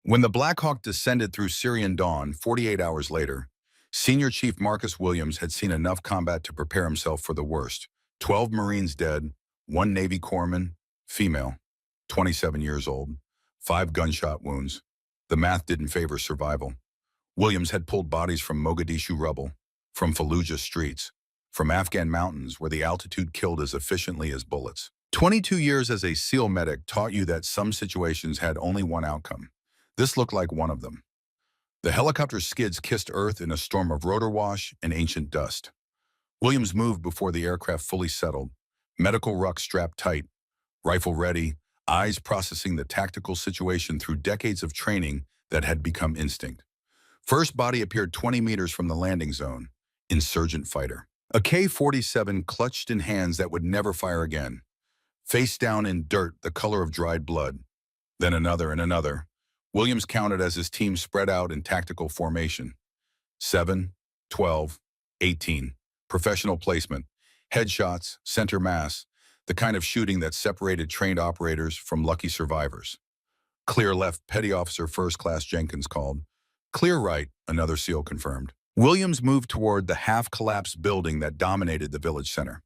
When the Black Hawk descended through Syrian dawn 48 hours later, Senior Chief Marcus Williams had seen enough combat to prepare himself for the worst. 12 Marines dead, 1 Navy corpsman, female, 27 years old, 5 gunshot wounds. The math didn't favor survival. Williams had pulled bodies from Mogadishu rubble, from Fallujah streets, from Afghan mountains where the altitude killed as efficiently as bullets. 22 years as a SEAL medic taught you that some situations had only one outcome. This looked like one of them. The helicopter's skids kissed Earth in a storm of rotor wash and ancient dust. Williams moved before the aircraft fully settled, medical ruck strapped tight, rifle ready, eyes processing the tactical situation through decades of training that had become instinct. First body appeared 20 meters from the landing zone, insurgent fighter. A K-47 clutched in hands that would never fire again. Face down in dirt the color of dried blood. Then another and another. Williams counted as his team spread out in tactical formation. 7, 12, 18. Professional placement. Headshots, center mass. The kind of shooting that separated trained operators from lucky survivors. Clear left, Petty Officer First Class Jenkins called. Clear right, another SEAL confirmed. Williams moved toward the half-collapsed building that dominated the village center.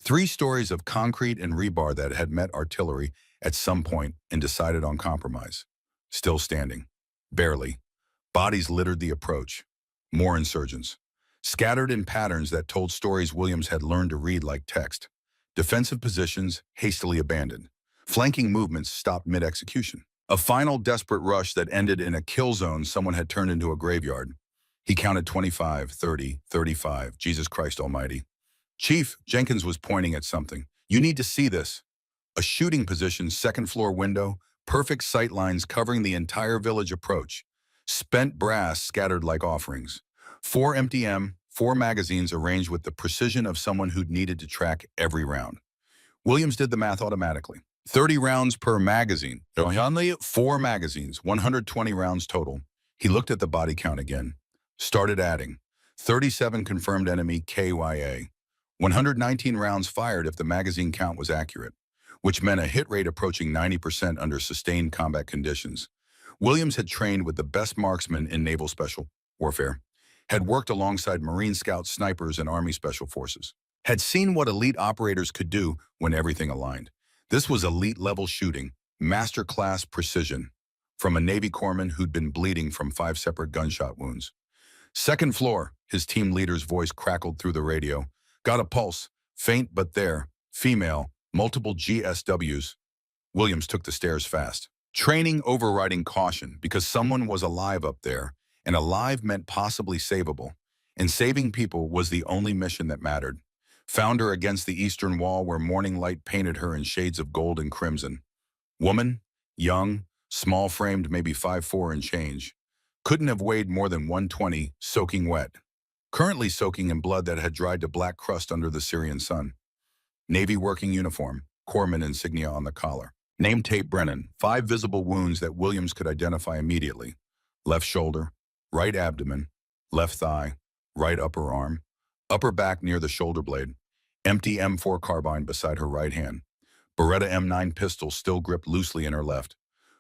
3 stories of concrete and rebar that had met artillery at some point and decided on compromise. Still standing. Barely. Bodies littered the approach. More insurgents. Scattered in patterns that told stories Williams had learned to read like text. Defensive positions hastily abandoned. Flanking movements stopped mid-execution. A final desperate rush that ended in a kill zone someone had turned into a graveyard. He counted 25, 30, 35. Jesus Christ Almighty. Chief, Jenkins was pointing at something. You need to see this. A shooting position, second floor window, perfect sight lines covering the entire village approach. Spent brass scattered like offerings. 4 empty 4 magazines arranged with the precision of someone who'd needed to track every round. Williams did the math automatically. 30 rounds per magazine. Only 4 magazines, 120 rounds total. He looked at the body count again. Started adding. 37 confirmed enemy KYA. 119 rounds fired if the magazine count was accurate, which meant a hit rate approaching 90% under sustained combat conditions. Williams had trained with the best marksmen in naval special warfare, had worked alongside Marine Scouts, snipers, and Army Special Forces, had seen what elite operators could do when everything aligned. This was elite-level shooting, master-class precision, from a Navy corpsman who'd been bleeding from 5 separate gunshot wounds. Second floor, his team leader's voice crackled through the radio. Got a pulse, faint but there, female, multiple GSWs. Williams took the stairs fast. Training overriding caution because someone was alive up there, and alive meant possibly savable. And saving people was the only mission that mattered. Found her against the eastern wall where morning light painted her in shades of gold and crimson. Woman, young, small-framed, maybe 5'4" and change. Couldn't have weighed more than 120, soaking wet. Currently soaking in blood that had dried to black crust under the Syrian sun. Navy working uniform, corpsman insignia on the collar. Name tape Brennan, 5 visible wounds that Williams could identify immediately. Left shoulder, right abdomen, left thigh, right upper arm, upper back near the shoulder blade, empty M4 carbine beside her right hand, Beretta M9 pistol still gripped loosely in her left,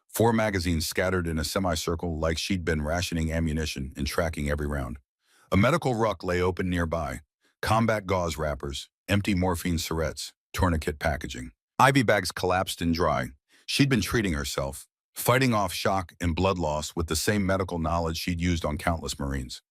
4 magazines scattered in a semicircle like she'd been rationing ammunition and tracking every round. A medical ruck lay open nearby, combat gauze wrappers, empty morphine syringes, tourniquet packaging. IV bags collapsed and dry. She'd been treating herself, fighting off shock and blood loss with the same medical knowledge she'd used on countless Marines.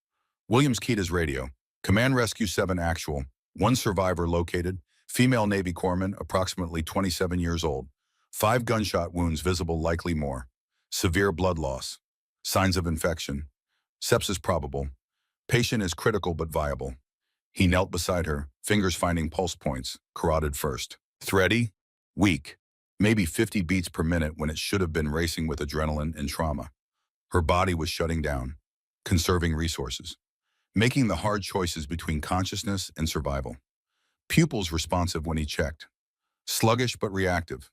Williams keyed his radio. Command Rescue 7 actual. 1 survivor located. Female Navy corpsman, approximately 27 years old. 5 gunshot wounds visible, likely more. Severe blood loss. Signs of infection. Sepsis probable. Patient is critical but viable. He knelt beside her, fingers finding pulse points, carotid first. Thready? Weak. Maybe 50 beats per minute when it should have been racing with adrenaline and trauma. Her body was shutting down, conserving resources, making the hard choices between consciousness and survival. Pupils responsive when he checked. Sluggish but reactive.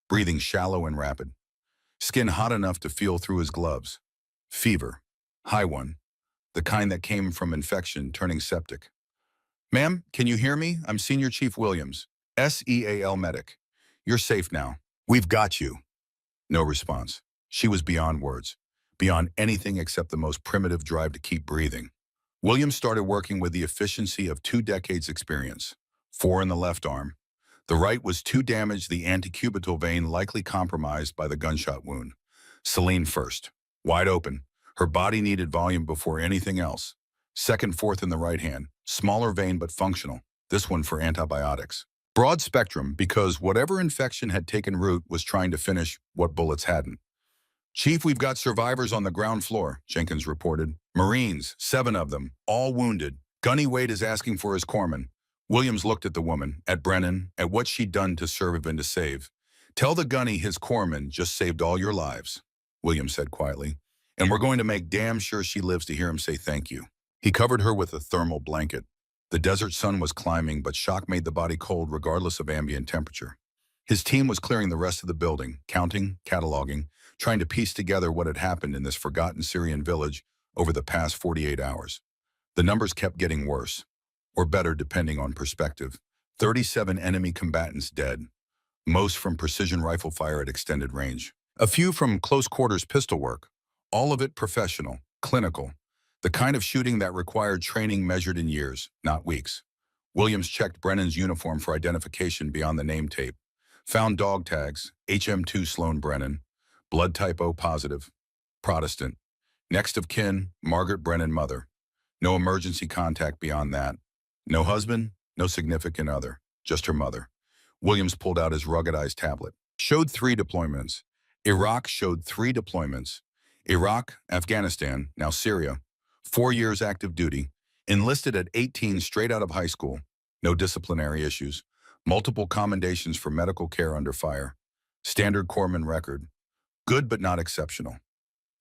Breathing shallow and rapid. Skin hot enough to feel through his gloves. Fever. High one. The kind that came from infection turning septic. Ma'am, can you hear me? I'm Senior Chief Williams, SEAL medic. You're safe now. We've got you. No response. She was beyond words. beyond anything except the most primitive drive to keep breathing. Williams started working with the efficiency of 2 decades experience, 4 in the left arm. The right was too damaged, the antecubital vein likely compromised by the gunshot wound. Celine first, wide open. Her body needed volume before anything else. Second, fourth in the right hand, smaller vein but functional. This one for antibiotics. Broad spectrum because whatever infection had taken root was trying to finish what bullets hadn't. Chief, we've got survivors on the ground floor, Jenkins reported. Marines, 7 of them, all wounded. Gunny Wade is asking for his corpsman. Williams looked at the woman, at Brennan, at what she'd done to serve and to save. Tell the gunny his corpsman just saved all your lives, Williams said quietly. And we're going to make damn sure she lives to hear him say thank you. He covered her with a thermal blanket. The desert sun was climbing, but shock made the body cold regardless of ambient temperature. His team was clearing the rest of the building, counting, cataloging, trying to piece together what had happened in this forgotten Syrian village over the past 48 hours. The numbers kept getting worse, or better depending on perspective. 37 enemy combatants dead, most from precision rifle fire at extended range. A few from close quarters pistol work, all of it professional, clinical, the kind of shooting that required training measured in years, not weeks. Williams checked Brennan's uniform for identification beyond the name tape. Found dog tags, HM2 Sloan Brennan, blood type O positive, Protestant. Next of kin, Margaret Brennan mother. No emergency contact beyond that. No husband, no significant other, just her mother. Williams pulled out his ruggedized tablet. Showed 3 deployments. Iraq showed 3 deployments. Iraq, Afghanistan, now Syria. 4 years active duty. Enlisted at 18 straight out of high school. No disciplinary issues. Multiple commendations for medical care under fire. Standard corpsman record. Good but not exceptional.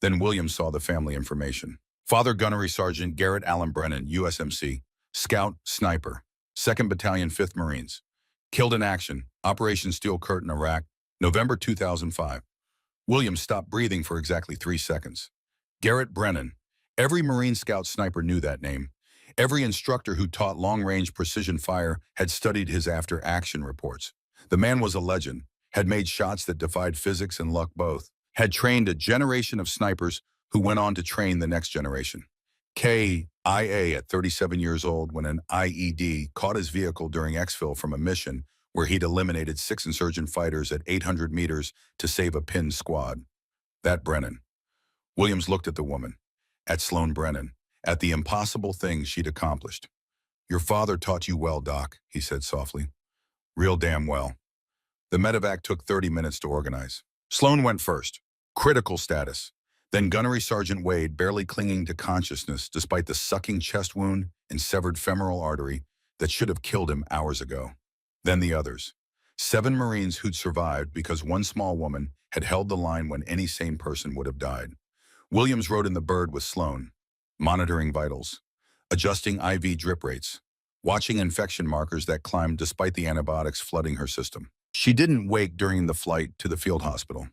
Then Williams saw the family information. Father Gunnery Sergeant Garrett Allen Brennan, USMC. Scout, sniper. 2nd Battalion, 5th Marines. Killed in action. Operation Steel Curtain, Iraq. November 2005. Williams stopped breathing for exactly 3 seconds. Garrett Brennan. Every Marine Scout sniper knew that name. Every instructor who taught long-range precision fire had studied his after-action reports. The man was a legend, had made shots that defied physics and luck both, had trained a generation of snipers who went on to train the next generation. KIA at 37 years old when an IED caught his vehicle during exfil from a mission where he'd eliminated 6 insurgent fighters at 800 meters to save a pinned squad. That Brennan. Williams looked at the woman, at Sloan Brennan, at the impossible things she'd accomplished. Your father taught you well, Doc, he said softly. Real damn well. The medevac took 30 minutes to organize. Sloan went first. Critical status. Then Gunnery Sergeant Wade, barely clinging to consciousness despite the sucking chest wound and severed femoral artery that should have killed him hours ago. Then the others. 7 Marines who'd survived because one small woman had held the line when any sane person would have died. Williams rode in the bird with Sloan, monitoring vitals, adjusting IV drip rates, watching infection markers that climbed despite the antibiotics flooding her system. She didn't wake during the flight to the field hospital.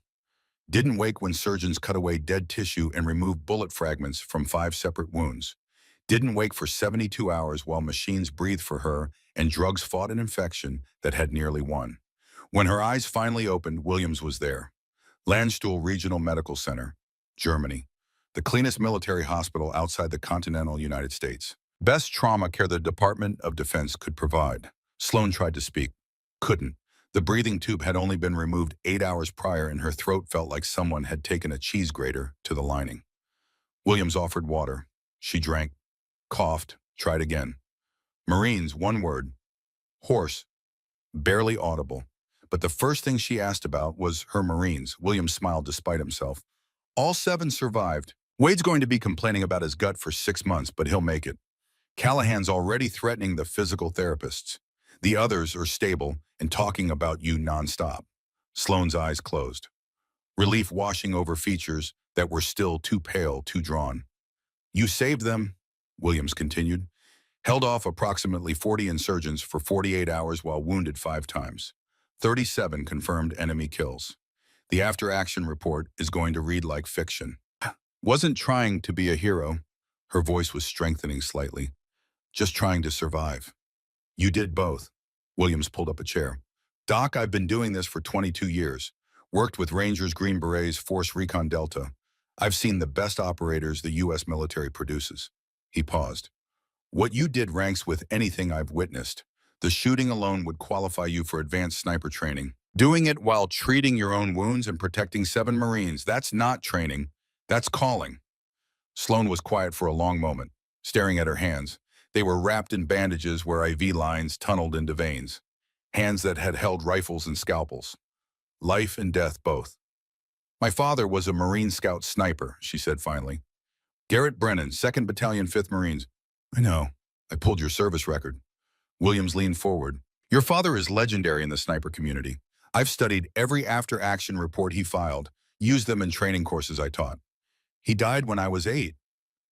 Didn't wake when surgeons cut away dead tissue and removed bullet fragments from 5 separate wounds. Didn't wake for 72 hours while machines breathed for her and drugs fought an infection that had nearly won. When her eyes finally opened, Williams was there. Landstuhl Regional Medical Center, Germany. The cleanest military hospital outside the continental United States. Best trauma care the Department of Defense could provide. Sloan tried to speak. Couldn't. The breathing tube had only been removed 8 hours prior and her throat felt like someone had taken a cheese grater to the lining. Williams offered water. She drank, coughed, tried again. Marines, 1 word. Hoarse, barely audible. But the first thing she asked about was her Marines. Williams smiled despite himself. All 7 survived. Wade's going to be complaining about his gut for 6 months, but he'll make it. Callahan's already threatening the physical therapists. The others are stable and talking about you nonstop. Sloan's eyes closed. Relief washing over features that were still too pale, too drawn. You saved them, Williams continued. Held off approximately 40 insurgents for 48 hours while wounded 5 times. 37 confirmed enemy kills. The after-action report is going to read like fiction. Wasn't trying to be a hero. Her voice was strengthening slightly. Just trying to survive. You did both. Williams pulled up a chair. Doc, I've been doing this for 22 years. Worked with Rangers, Green Berets, Force Recon Delta. I've seen the best operators the U.S. military produces. He paused. What you did ranks with anything I've witnessed. The shooting alone would qualify you for advanced sniper training. Doing it while treating your own wounds and protecting 7 Marines, that's not training. That's calling. Sloan was quiet for a long moment, staring at her hands. They were wrapped in bandages where IV lines tunneled into veins. Hands that had held rifles and scalpels. Life and death both. My father was a Marine Scout sniper, she said finally. Garrett Brennan, 2nd Battalion, 5th Marines. I know. I pulled your service record. Williams leaned forward. Your father is legendary in the sniper community. I've studied every after-action report he filed, used them in training courses I taught. He died when I was 8.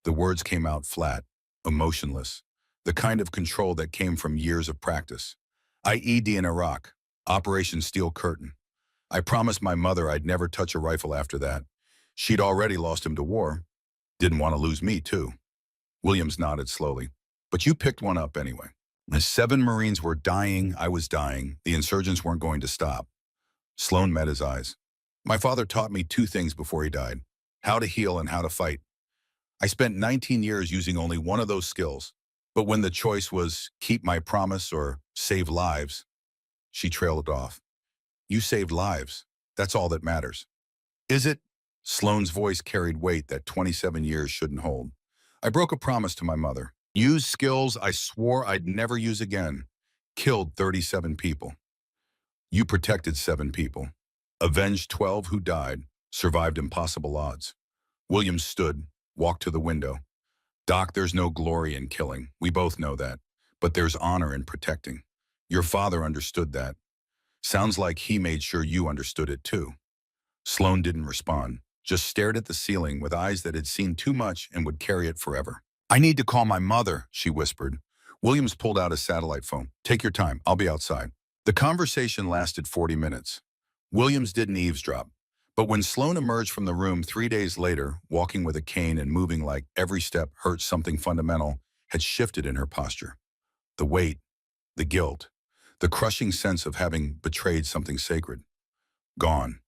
The words came out flat, emotionless, the kind of control that came from years of practice. IED in Iraq, Operation Steel Curtain. I promised my mother I'd never touch a rifle after that. She'd already lost him to war. Didn't want to lose me, too. Williams nodded slowly. But you picked one up anyway. As 7 Marines were dying, I was dying. The insurgents weren't going to stop. Sloan met his eyes. My father taught me 2 things before he died: how to heal and how to fight. I spent 19 years using only one of those skills. But when the choice was keep my promise or save lives, she trailed off. You saved lives. That's all that matters. Is it? Sloane's voice carried weight that 27 years shouldn't hold. I broke a promise to my mother. Used skills I swore I'd never use again. Killed 37 people. You protected 7 people. Avenged 12 who died. Survived impossible odds. Williams stood, walked to the window. Doc, there's no glory in killing. We both know that. But there's honor in protecting. Your father understood that. Sounds like he made sure you understood it too. Sloan didn't respond, just stared at the ceiling with eyes that had seen too much and would carry it forever. I need to call my mother, she whispered. Williams pulled out his satellite phone. Take your time, I'll be outside. The conversation lasted 40 minutes. Williams didn't eavesdrop. But when Sloan emerged from the room 3 days later, walking with a cane and moving like every step hurt, something fundamental had shifted in her posture. The weight, the guilt, the crushing sense of having betrayed something sacred. Gone.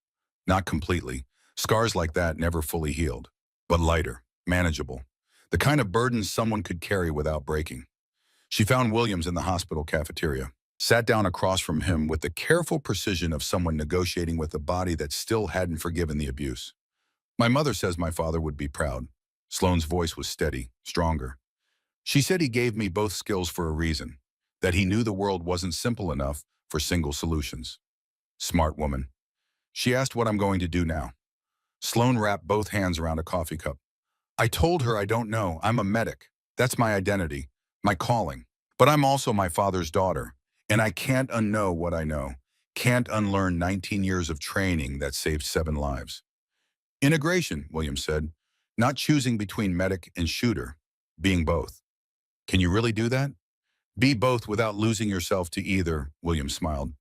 Not completely. Scars like that never fully healed. But lighter, manageable. The kind of burden someone could carry without breaking. She found Williams in the hospital cafeteria, sat down across from him with the careful precision of someone negotiating with a body that still hadn't forgiven the abuse. My mother says my father would be proud. Sloane's voice was steady, stronger. She said he gave me both skills for a reason, that he knew the world wasn't simple enough for single solutions. Smart woman. She asked what I'm going to do now. Sloan wrapped both hands around a coffee cup. I told her I don't know. I'm a medic. That's my identity, my calling. But I'm also my father's daughter, and I can't unknow what I know. Can't unlearn 19 years of training that saved 7 lives. Integration, Williams said. Not choosing between medic and shooter, being both. Can you really do that? Be both without losing yourself to either, Williams smiled.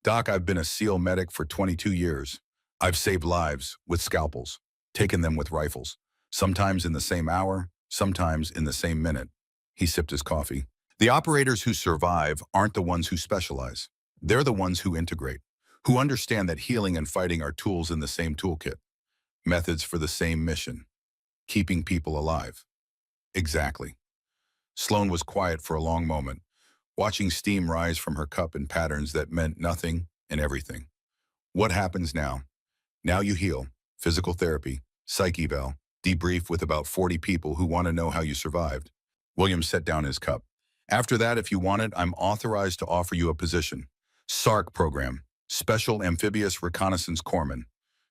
Doc, I've been a SEAL medic for 22 years. I've saved lives with scalpels, taken them with rifles, sometimes in the same hour, sometimes in the same minute. He sipped his coffee. The operators who survive aren't the ones who specialize. They're the ones who integrate, who understand that healing and fighting are tools in the same toolkit, methods for the same mission, keeping people alive. Exactly. Sloan was quiet for a long moment, watching steam rise from her cup in patterns that meant nothing and everything. What happens now? Now you heal. Physical therapy, psych eval, debrief with about 40 people who want to know how you survived. Williams set down his cup. After that, if you want it, I'm authorized to offer you a position. SARC program, Special Amphibious Reconnaissance Corpsman.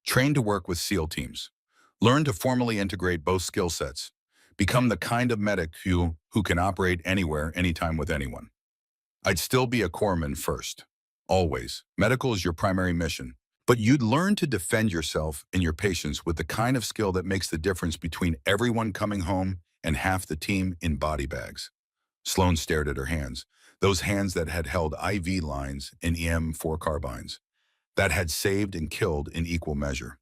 Trained to work with SEAL teams. Learn to formally integrate both skill sets. Become the kind of medic who can operate anywhere, anytime with anyone. I'd still be a corpsman first. Always. Medical is your primary mission. But you'd learn to defend yourself and your patients with the kind of skill that makes the difference between everyone coming home and half the team in body bags. Sloan stared at her hands, those hands that had held IV lines and EM4 carbines, that had saved and killed in equal measure.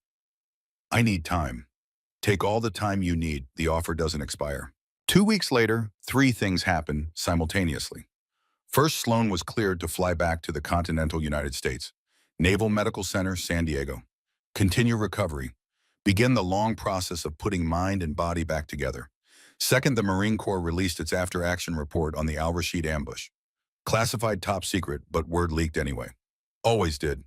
I need time. Take all the time you need. The offer doesn't expire. 2 weeks later, 3 things happened simultaneously. First, Sloan was cleared to fly back to the continental United States. Naval Medical Center, San Diego. Continue recovery. Begin the long process of putting mind and body back together. Second, the Marine Corps released its after-action report on the Al-Rashid ambush. Classified top secret, but word leaked anyway. Always did.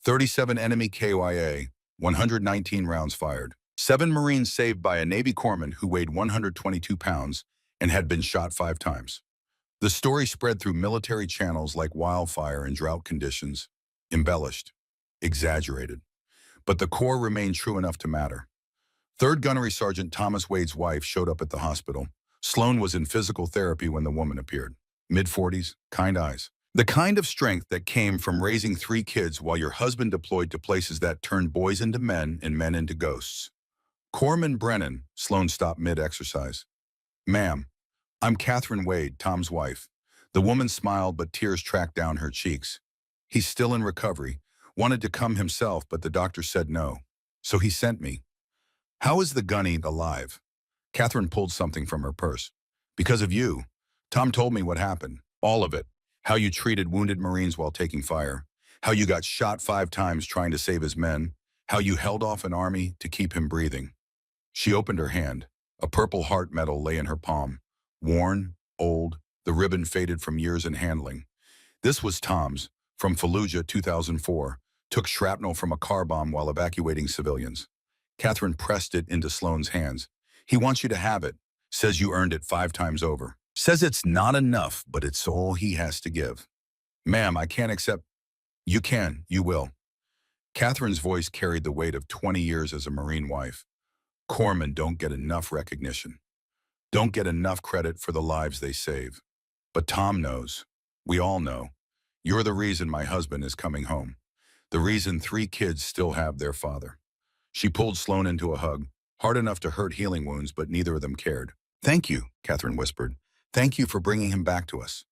37 enemy KIA, 119 rounds fired. 7 Marines saved by a Navy corpsman who weighed 122 pounds and had been shot 5 times. The story spread through military channels like wildfire in drought conditions, embellished, exaggerated. But the Corps remained true enough to matter. 3rd Gunnery Sergeant Thomas Wade's wife showed up at the hospital. Sloan was in physical therapy when the woman appeared. Mid-40s, kind eyes. The kind of strength that came from raising 3 kids while your husband deployed to places that turned boys into men and men into ghosts. Corpsman Brennan, Sloan stopped mid-exercise. "Ma'am, I'm Catherine Wade, Tom's wife." The woman smiled, but tears tracked down her cheeks. "He's still in recovery. Wanted to come himself, but the doctor said no. So he sent me." "How is the gunny alive?" Catherine pulled something from her purse. "Because of you. Tom told me what happened. All of it. How you treated wounded Marines while taking fire. How you got shot 5 times trying to save his men. How you held off an army to keep him breathing." She opened her hand. A purple heart medal lay in her palm. Worn, old, the ribbon faded from years in handling. This was Tom's, from Fallujah 2004. Took shrapnel from a car bomb while evacuating civilians. Catherine pressed it into Sloan's hands. "He wants you to have it. Says you earned it 5 times over. Says it's not enough, but it's all he has to give." "Ma'am, I can't accept—" "You can, you will." Catherine's voice carried the weight of 20 years as a Marine wife. Corpsmen don't get enough recognition. Don't get enough credit for the lives they save. But Tom knows. We all know. You're the reason my husband is coming home. The reason 3 kids still have their father. She pulled Sloan into a hug, hard enough to hurt healing wounds, but neither of them cared. "Thank you," Catherine whispered. "Thank you for bringing him back to us."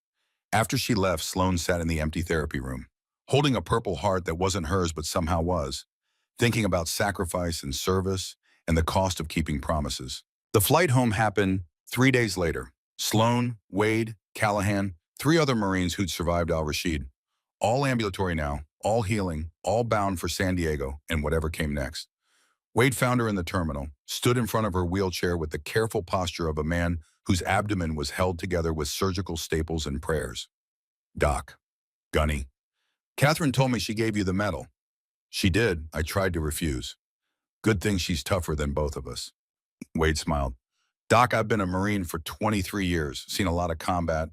After she left, Sloan sat in the empty therapy room, holding a purple heart that wasn't hers but somehow was, thinking about sacrifice and service and the cost of keeping promises. The flight home happened 3 days later. Sloan, Wade, Callahan, 3 other Marines who'd survived Al-Rashid. All ambulatory now, all healing, all bound for San Diego and whatever came next. Wade found her in the terminal, stood in front of her wheelchair with the careful posture of a man whose abdomen was held together with surgical staples and prayers. "Doc, Gunny, Catherine told me she gave you the medal." "She did. I tried to refuse." "Good thing she's tougher than both of us." Wade smiled. "Doc, I've been a Marine for 23 years, seen a lot of combat,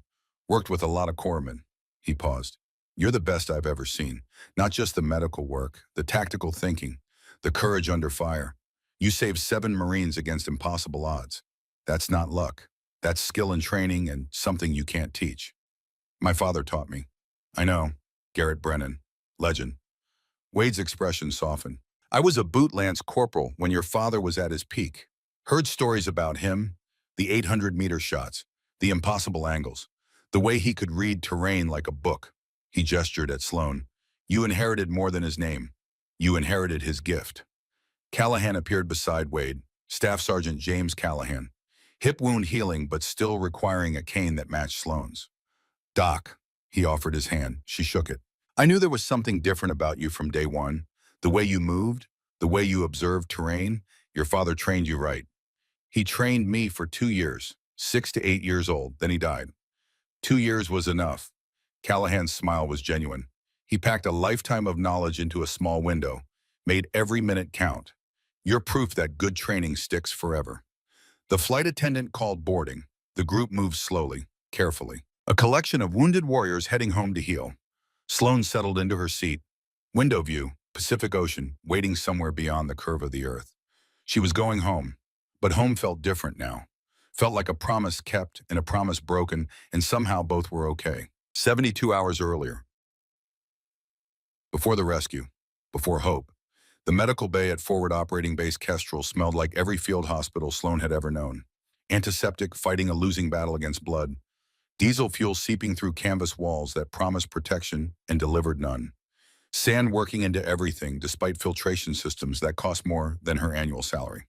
worked with a lot of corpsmen." He paused. "You're the best I've ever seen. Not just the medical work, the tactical thinking, the courage under fire. You saved 7 Marines against impossible odds. That's not luck. That's skill and training and something you can't teach." "My father taught me." "I know. Garrett Brennan. Legend." Wade's expression softened. "I was a boot lance corporal when your father was at his peak. Heard stories about him, the 800-meter shots, the impossible angles, the way he could read terrain like a book." He gestured at Sloan. "You inherited more than his name. You inherited his gift." Callahan appeared beside Wade, Staff Sergeant James Callahan. Hip wound healing, but still requiring a cane that matched Sloan's. "Doc," he offered his hand. She shook it. "I knew there was something different about you from day one. The way you moved, the way you observed terrain. Your father trained you right. He trained me for 2 years, 6 to 8 years old, then he died. 2 years was enough." Callahan's smile was genuine. He packed a lifetime of knowledge into a small window, made every minute count. "You're proof that good training sticks forever." The flight attendant called boarding. The group moved slowly, carefully. A collection of wounded warriors heading home to heal. Sloan settled into her seat. Window view, Pacific Ocean, waiting somewhere beyond the curve of the earth. She was going home, but home felt different now. Felt like a promise kept and a promise broken, and somehow both were okay. 72 hours earlier. Before the rescue, before hope, the medical bay at Forward Operating Base Kestrel smelled like every field hospital Sloan had ever known. Antiseptic fighting a losing battle against blood. Diesel fuel seeping through canvas walls that promised protection and delivered none. Sand working into everything despite filtration systems that cost more than her annual salary.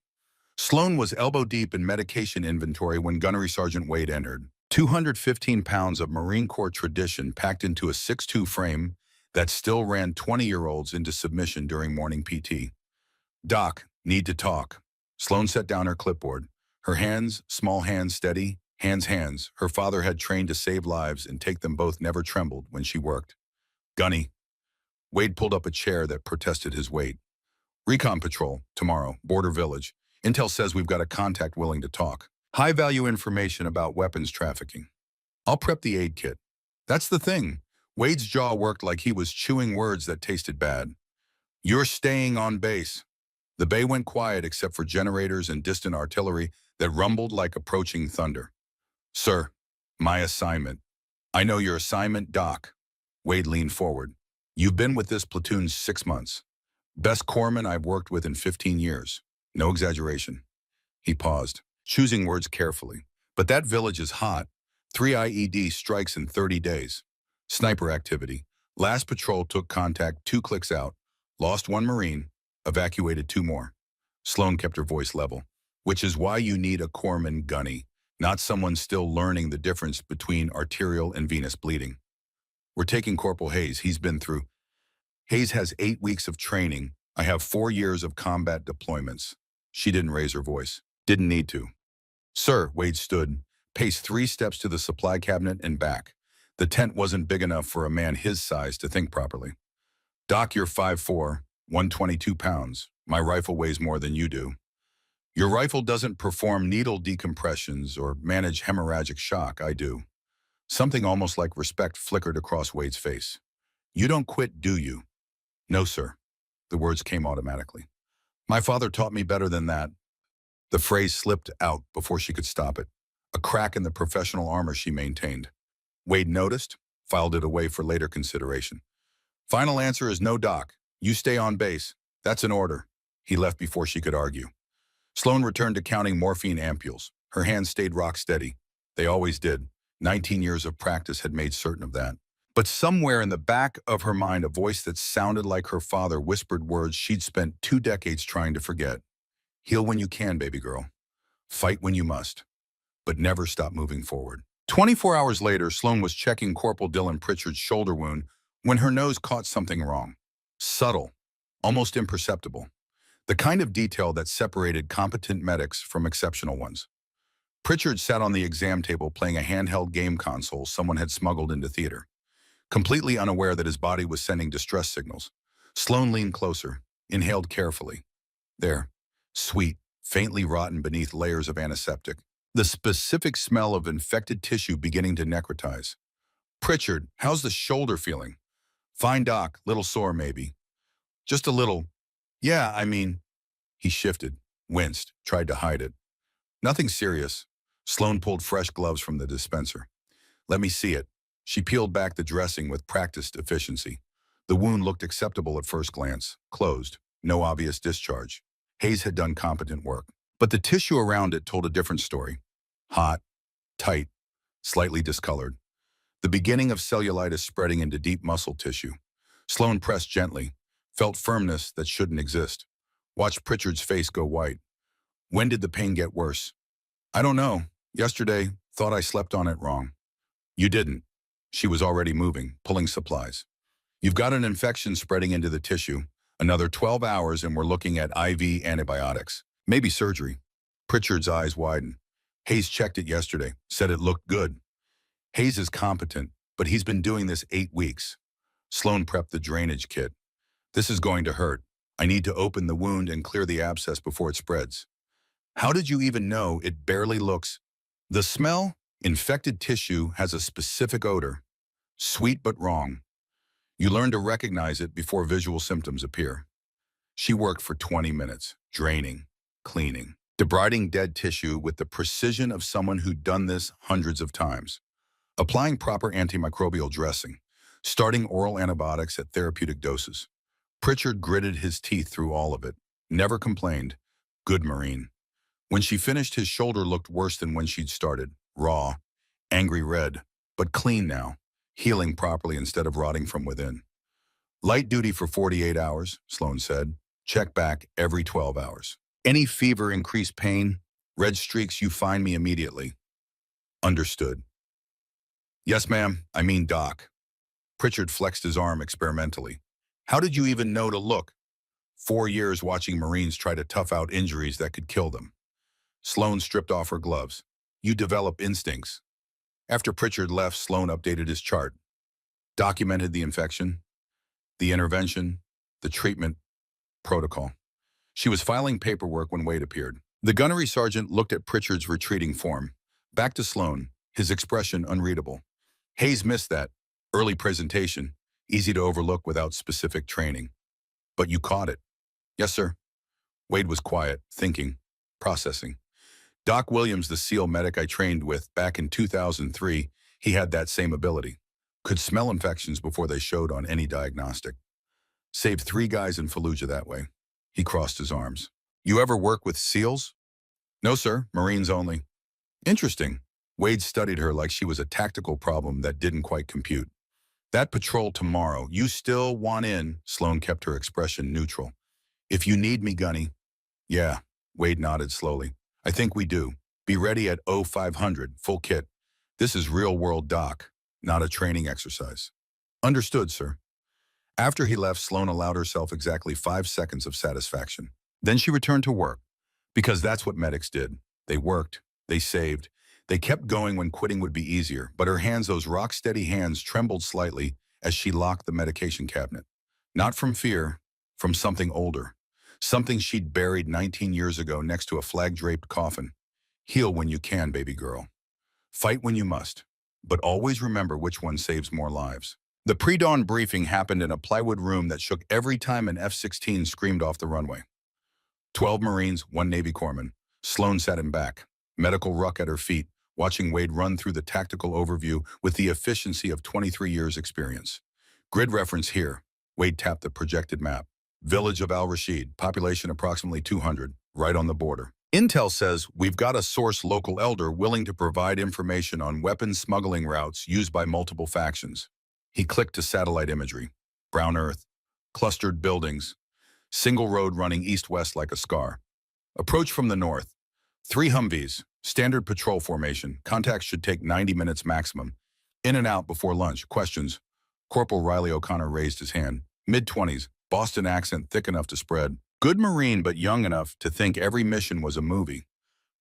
Sloan was elbow-deep in medication inventory when Gunnery Sergeant Wade entered. 215 pounds of Marine Corps tradition packed into a 6'2" frame that still ran 20-year-olds into submission during morning PT. "Doc, Need to talk. Sloan set down her clipboard. Her hands, small hands steady, hands. Her father had trained to save lives and take them both never trembled when she worked. Gunny. Wade pulled up a chair that protested his weight. Recon patrol, tomorrow, border village. Intel says we've got a contact willing to talk. High-value information about weapons trafficking. I'll prep the aid kit. That's the thing. Wade's jaw worked like he was chewing words that tasted bad. You're staying on base. The bay went quiet except for generators and distant artillery that rumbled like approaching thunder. Sir, my assignment. I know your assignment, Doc. Wade leaned forward. You've been with this platoon 6 months. Best corpsman I've worked with in 15 years. No exaggeration. He paused, choosing words carefully. But that village is hot. 3 IED strikes in 30 days. Sniper activity. Last patrol took contact 2 clicks out. Lost 1 Marine. Evacuated 2 more. Sloan kept her voice level. Which is why you need a corpsman gunny, not someone still learning the difference between arterial and venous bleeding. We're taking Corporal Hayes. He's been through. Hayes has 8 weeks of training. I have 4 years of combat deployments. She didn't raise her voice. Didn't need to. Sir, Wade stood, paced 3 steps to the supply cabinet and back. The tent wasn't big enough for a man his size to think properly. Doc, you're 5'4", 122 pounds. My rifle weighs more than you do. Your rifle doesn't perform needle decompressions or manage hemorrhagic shock. I do. Something almost like respect flickered across Wade's face. You don't quit, do you? No, sir. The words came automatically. My father taught me better than that. The phrase slipped out before she could stop it, a crack in the professional armor she maintained. Wade noticed, filed it away for later consideration. Final answer is no, Doc. You stay on base. That's an order. He left before she could argue. Sloan returned to counting morphine ampules. Her hands stayed rock steady. They always did. 19 years of practice had made certain of that. But somewhere in the back of her mind, a voice that sounded like her father whispered words she'd spent 2 decades trying to forget. Heal when you can, baby girl. Fight when you must. But never stop moving forward. 24 hours later, Sloan was checking Corporal Dylan Pritchard's shoulder wound when her nose caught something wrong. Subtle, almost imperceptible. The kind of detail that separated competent medics from exceptional ones. Pritchard sat on the exam table playing a handheld game console someone had smuggled into theater, completely unaware that his body was sending distress signals. Sloan leaned closer, inhaled carefully. There, sweet, faintly rotten beneath layers of antiseptic, the specific smell of infected tissue beginning to necrotize. Pritchard, how's the shoulder feeling? Fine, Doc, little sore maybe. Just a little. Yeah, I mean. He shifted, winced, tried to hide it. Nothing serious. Sloan pulled fresh gloves from the dispenser. Let me see it. She peeled back the dressing with practiced efficiency. The wound looked acceptable at first glance, closed, no obvious discharge. Hayes had done competent work. But the tissue around it told a different story. Hot, tight, slightly discolored. The beginning of cellulitis spreading into deep muscle tissue. Sloan pressed gently, felt firmness that shouldn't exist. Watched Pritchard's face go white. When did the pain get worse? I don't know. Yesterday, thought I slept on it wrong. You didn't. She was already moving, pulling supplies. You've got an infection spreading into the tissue. Another 12 hours and we're looking at IV antibiotics. Maybe surgery. Pritchard's eyes widened. Hayes checked it yesterday, said it looked good. Hayes is competent, but he's been doing this 8 weeks. Sloan prepped the drainage kit. This is going to hurt. I need to open the wound and clear the abscess before it spreads. How did you even know it barely looks? The smell? Infected tissue has a specific odor. Sweet but wrong. You learn to recognize it before visual symptoms appear. She worked for 20 minutes, draining, cleaning, debriding dead tissue with the precision of someone who'd done this hundreds of times. Applying proper antimicrobial dressing, starting oral antibiotics at therapeutic doses. Pritchard gritted his teeth through all of it, never complained. Good Marine. When she finished, his shoulder looked worse than when she'd started. Raw, angry red, but clean now, healing properly instead of rotting from within. Light duty for 48 hours, Sloan said. Check back every 12 hours. Any fever, increased pain, red streaks, you find me immediately. Understood. Yes, ma'am, I mean Doc. Pritchard flexed his arm experimentally. How did you even know to look? 4 years watching Marines try to tough out injuries that could kill them. Sloan stripped off her gloves. You develop instincts. After Pritchard left, Sloan updated his chart, documented the infection, the intervention, the treatment protocol. She was filing paperwork when Wade appeared. The gunnery sergeant looked at Pritchard's retreating form. Back to Sloan, his expression unreadable. Hayes missed that. Early presentation, easy to overlook without specific training. But you caught it. Yes, sir. Wade was quiet, thinking, processing. Doc Williams, the SEAL medic I trained with back in 2003, he had that same ability. Could smell infections before they showed on any diagnostic. Saved 3 guys in Fallujah that way. He crossed his arms. You ever work with SEALs? No, sir. Marines only. Interesting. Wade studied her like she was a tactical problem that didn't quite compute. That patrol tomorrow, you still want in? Sloan kept her expression neutral. If you need me, Gunny. Yeah, Wade nodded slowly. I think we do. Be ready at 0500, full kit. This is real-world doc, not a training exercise. Understood, sir. After he left, Sloan allowed herself exactly 5 seconds of satisfaction. Then she returned to work, because that's what medics did. They worked, they saved, they kept going when quitting would be easier, but her hands, those rock-steady hands, trembled slightly as she locked the medication cabinet. Not from fear, from something older. Something she'd buried 19 years ago next to a flag-draped coffin. Heal when you can, baby girl. Fight when you must. But always remember which one saves more lives. The pre-dawn briefing happened in a plywood room that shook every time an F-16 screamed off the runway. 12 Marines, 1 Navy corpsman. Sloan sat him back, medical ruck at her feet, watching Wade run through the tactical overview with the efficiency of 23 years' experience. Grid reference here. Wade tapped the projected map. Village of Al-Rashid, population approximately 200, right on the border. Intel says we've got a source local elder willing to provide information on weapons smuggling routes used by multiple factions. He clicked to satellite imagery. Brown earth, clustered buildings, single road running east-west like a scar. Approach from the north. 3 Humvees, standard patrol formation. Contacts should take 90 minutes maximum. In and out before lunch. Questions. Corporal Riley O'Connor raised his hand. Mid-20s, Boston accent thick enough to spread. Good Marine, but young enough to think every mission was a movie.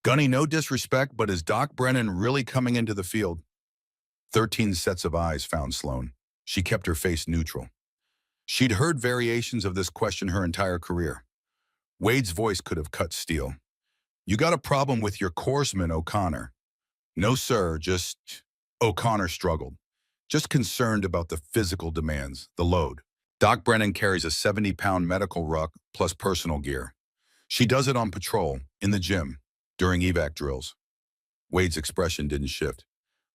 Gunny, no disrespect, but is Doc Brennan really coming into the field? 13 sets of eyes found Sloan. She kept her face neutral. She'd heard variations of this question her entire career. Wade's voice could have cut steel. You got a problem with your corpsman, O'Connor? No, sir, just... O'Connor struggled. Just concerned about the physical demands, the load. Doc Brennan carries a 70-pound medical ruck plus personal gear. She does it on patrol, in the gym, during evac drills. Wade's expression didn't shift.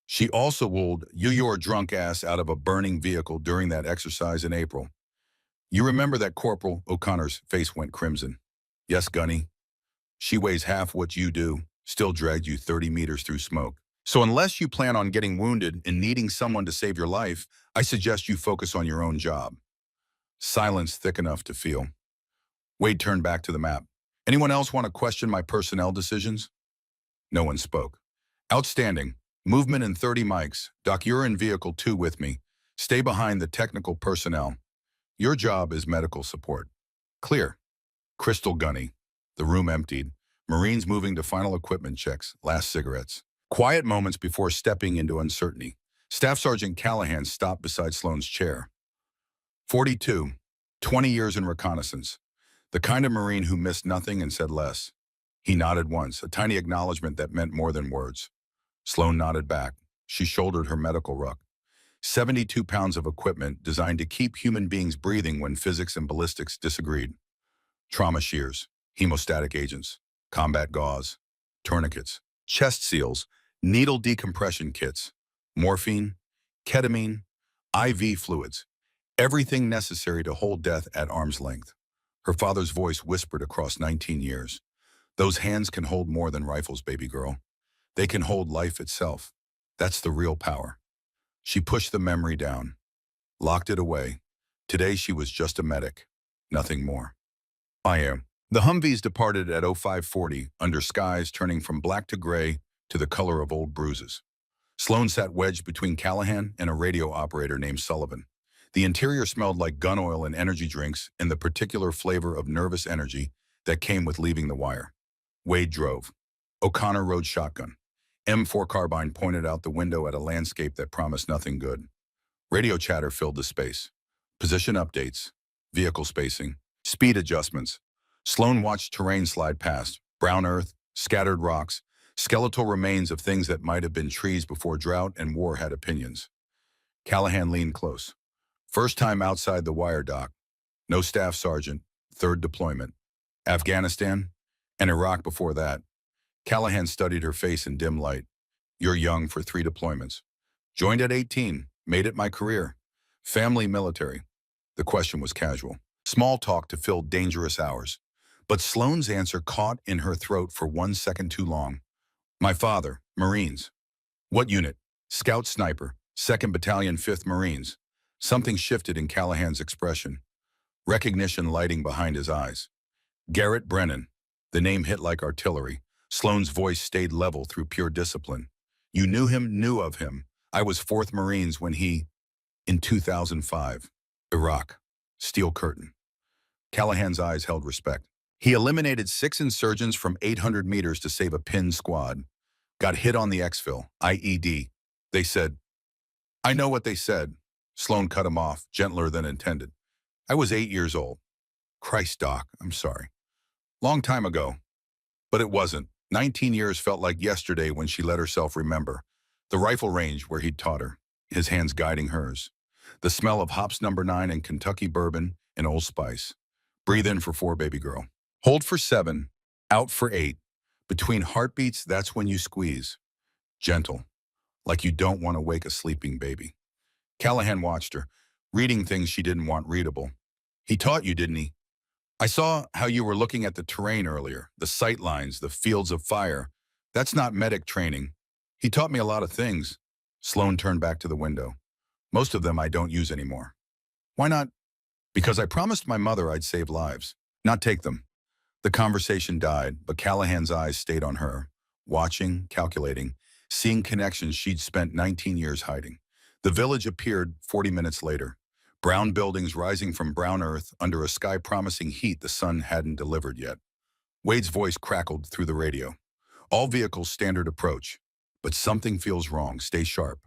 She also wheeled your drunk ass out of a burning vehicle during that exercise in April. You remember that, Corporal? O'Connor's face went crimson. Yes, Gunny. She weighs half what you do, still dragged you 30 meters through smoke. So unless you plan on getting wounded and needing someone to save your life, I suggest you focus on your own job. Silence thick enough to feel. Wade turned back to the map. Anyone else want to question my personnel decisions? No one spoke. Outstanding. Movement in 30 mics. Doc, you're in vehicle 2 with me. Stay behind the technical personnel. Your job is medical support. Clear. Crystal Gunny. The room emptied. Marines moving to final equipment checks. Last cigarettes. Quiet moments before stepping into uncertainty. Staff Sergeant Callahan stopped beside Sloan's chair. 42. 20 years in reconnaissance. The kind of Marine who missed nothing and said less. He nodded once, a tiny acknowledgement that meant more than words. Sloan nodded back. She shouldered her medical ruck. 72 pounds of equipment designed to keep human beings breathing when physics and ballistics disagreed. Trauma shears, hemostatic agents, combat gauze, tourniquets, chest seals, needle decompression kits, morphine, ketamine, IV fluids, everything necessary to hold death at arm's length. Her father's voice whispered across 19 years. Those hands can hold more than rifles, baby girl. They can hold life itself. That's the real power. She pushed the memory down, locked it away. Today she was just a medic, nothing more. I am. The Humvees departed at 0540 under skies turning from black to gray to the color of old bruises. Sloan sat wedged between Callahan and a radio operator named Sullivan. The interior smelled like gun oil and energy drinks and the particular flavor of nervous energy that came with leaving the wire. Wade drove. O'Connor rode shotgun. M4 carbine pointed out the window at a landscape that promised nothing good. Radio chatter filled the space. Position updates, vehicle spacing, speed adjustments. Sloan watched terrain slide past, brown earth, scattered rocks, skeletal remains of things that might have been trees before drought and war had opinions. Callahan leaned close. First time outside the wire dock. No staff sergeant, third deployment. Afghanistan and Iraq before that. Callahan studied her face in dim light. You're young for 3 deployments. Joined at 18, made it my career. Family military. The question was casual. Small talk to fill dangerous hours. But Sloane's answer caught in her throat for 1 second too long. My father, Marines. What unit? Scout Sniper, 2nd Battalion, 5th Marines. Something shifted in Callahan's expression. Recognition lighting behind his eyes. Garrett Brennan. The name hit like artillery. Sloane's voice stayed level through pure discipline. You knew of him. I was 4th Marines when he, in 2005. Iraq. Steel curtain. Callahan's eyes held respect. He eliminated 6 insurgents from 800 meters to save a pinned squad. Got hit on the exfil, IED. They said, I know what they said. Sloan cut him off, gentler than intended. I was 8 years old. Christ, Doc, I'm sorry. Long time ago. But it wasn't. 19 years felt like yesterday when she let herself remember. The rifle range where he'd taught her, his hands guiding hers. The smell of hops number 9 and Kentucky bourbon and Old Spice. Breathe in for 4, baby girl. Hold for 7, out for 8. Between heartbeats, that's when you squeeze. Gentle, like you don't want to wake a sleeping baby. Callahan watched her, reading things she didn't want readable. He taught you, didn't he? I saw how you were looking at the terrain earlier, the sight lines, the fields of fire. That's not medic training. He taught me a lot of things. Sloan turned back to the window. Most of them I don't use anymore. Why not? Because I promised my mother I'd save lives, not take them. The conversation died, but Callahan's eyes stayed on her, watching, calculating, seeing connections she'd spent 19 years hiding. The village appeared 40 minutes later. Brown buildings rising from brown earth under a sky promising heat the sun hadn't delivered yet. Wade's voice crackled through the radio. All vehicles standard approach. But something feels wrong. Stay sharp.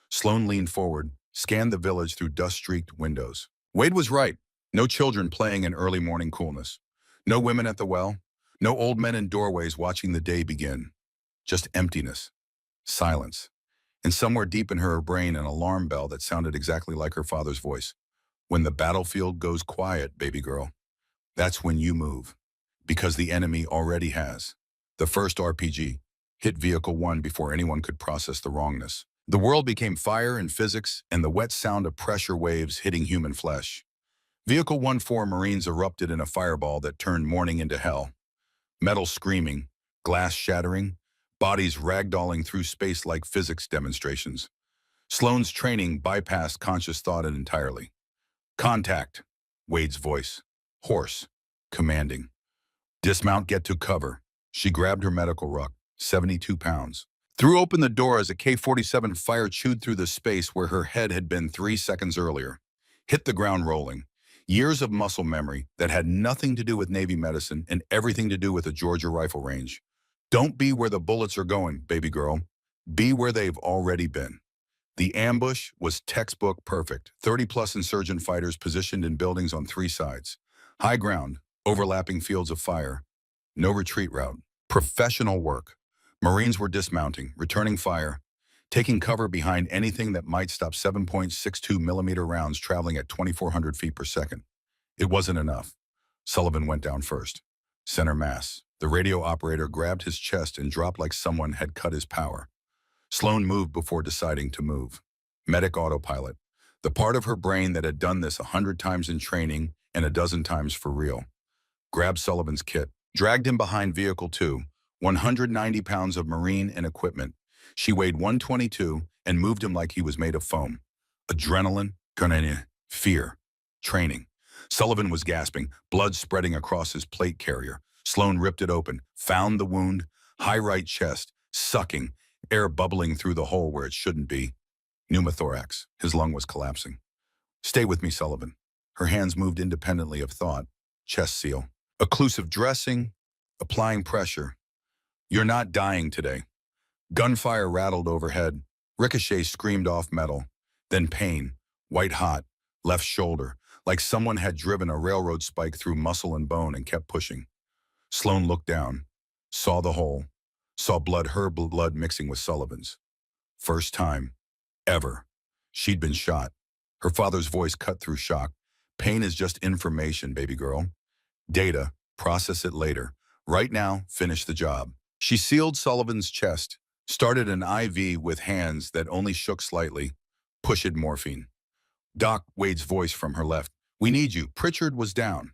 Sloan leaned forward, scanned the village through dust-streaked windows. Wade was right. No children playing in early morning coolness. No women at the well. No old men in doorways watching the day begin. Just emptiness. Silence. And somewhere deep in her brain an alarm bell that sounded exactly like her father's voice. When the battlefield goes quiet, baby girl, that's when you move. Because the enemy already has. The first RPG hit Vehicle 1 before anyone could process the wrongness. The world became fire and physics and the wet sound of pressure waves hitting human flesh. Vehicle 1-4 Marines erupted in a fireball that turned morning into hell. Metal screaming, glass shattering, bodies ragdolling through space like physics demonstrations. Sloan's training bypassed conscious thought entirely. Contact, Wade's voice, hoarse, commanding. Dismount, get to cover. She grabbed her medical ruck, 72 pounds. Threw open the door as a K-47 fire chewed through the space where her head had been 3 seconds earlier. Hit the ground rolling. Years of muscle memory that had nothing to do with Navy medicine and everything to do with a Georgia rifle range. Don't be where the bullets are going, baby girl. Be where they've already been. The ambush was textbook perfect. 30-plus insurgent fighters positioned in buildings on 3 sides. High ground, overlapping fields of fire. No retreat route. Professional work. Marines were dismounting, returning fire, taking cover behind anything that might stop 7.62 millimeter rounds traveling at 2,400 feet per second. It wasn't enough. Sullivan went down first. Center mass. The radio operator grabbed his chest and dropped like someone had cut his power. Sloan moved before deciding to move. Medic autopilot. The part of her brain that had done this 100 times in training and a dozen times for real. Grabbed Sullivan's kit. Dragged him behind Vehicle 2. 190 pounds of marine and equipment. She weighed 122 and moved him like he was made of foam. Adrenaline, fear, training. Sullivan was gasping, blood spreading across his plate carrier. Sloan ripped it open, found the wound, high right chest, sucking, air bubbling through the hole where it shouldn't be. Pneumothorax. His lung was collapsing. Stay with me, Sullivan. Her hands moved independently of thought. Chest seal. Occlusive dressing. Applying pressure. You're not dying today. Gunfire rattled overhead. Ricochet screamed off metal. Then pain. White hot. Left shoulder. Like someone had driven a railroad spike through muscle and bone and kept pushing. Sloan looked down. Saw the hole. Saw blood, her blood mixing with Sullivan's. First time. Ever. She'd been shot. Her father's voice cut through shock. Pain is just information, baby girl. Data. Process it later. Right now, finish the job. She sealed Sullivan's chest, started an IV with hands that only shook slightly. Pushed morphine. Doc, Wade's voice from her left. We need you. Pritchard was down.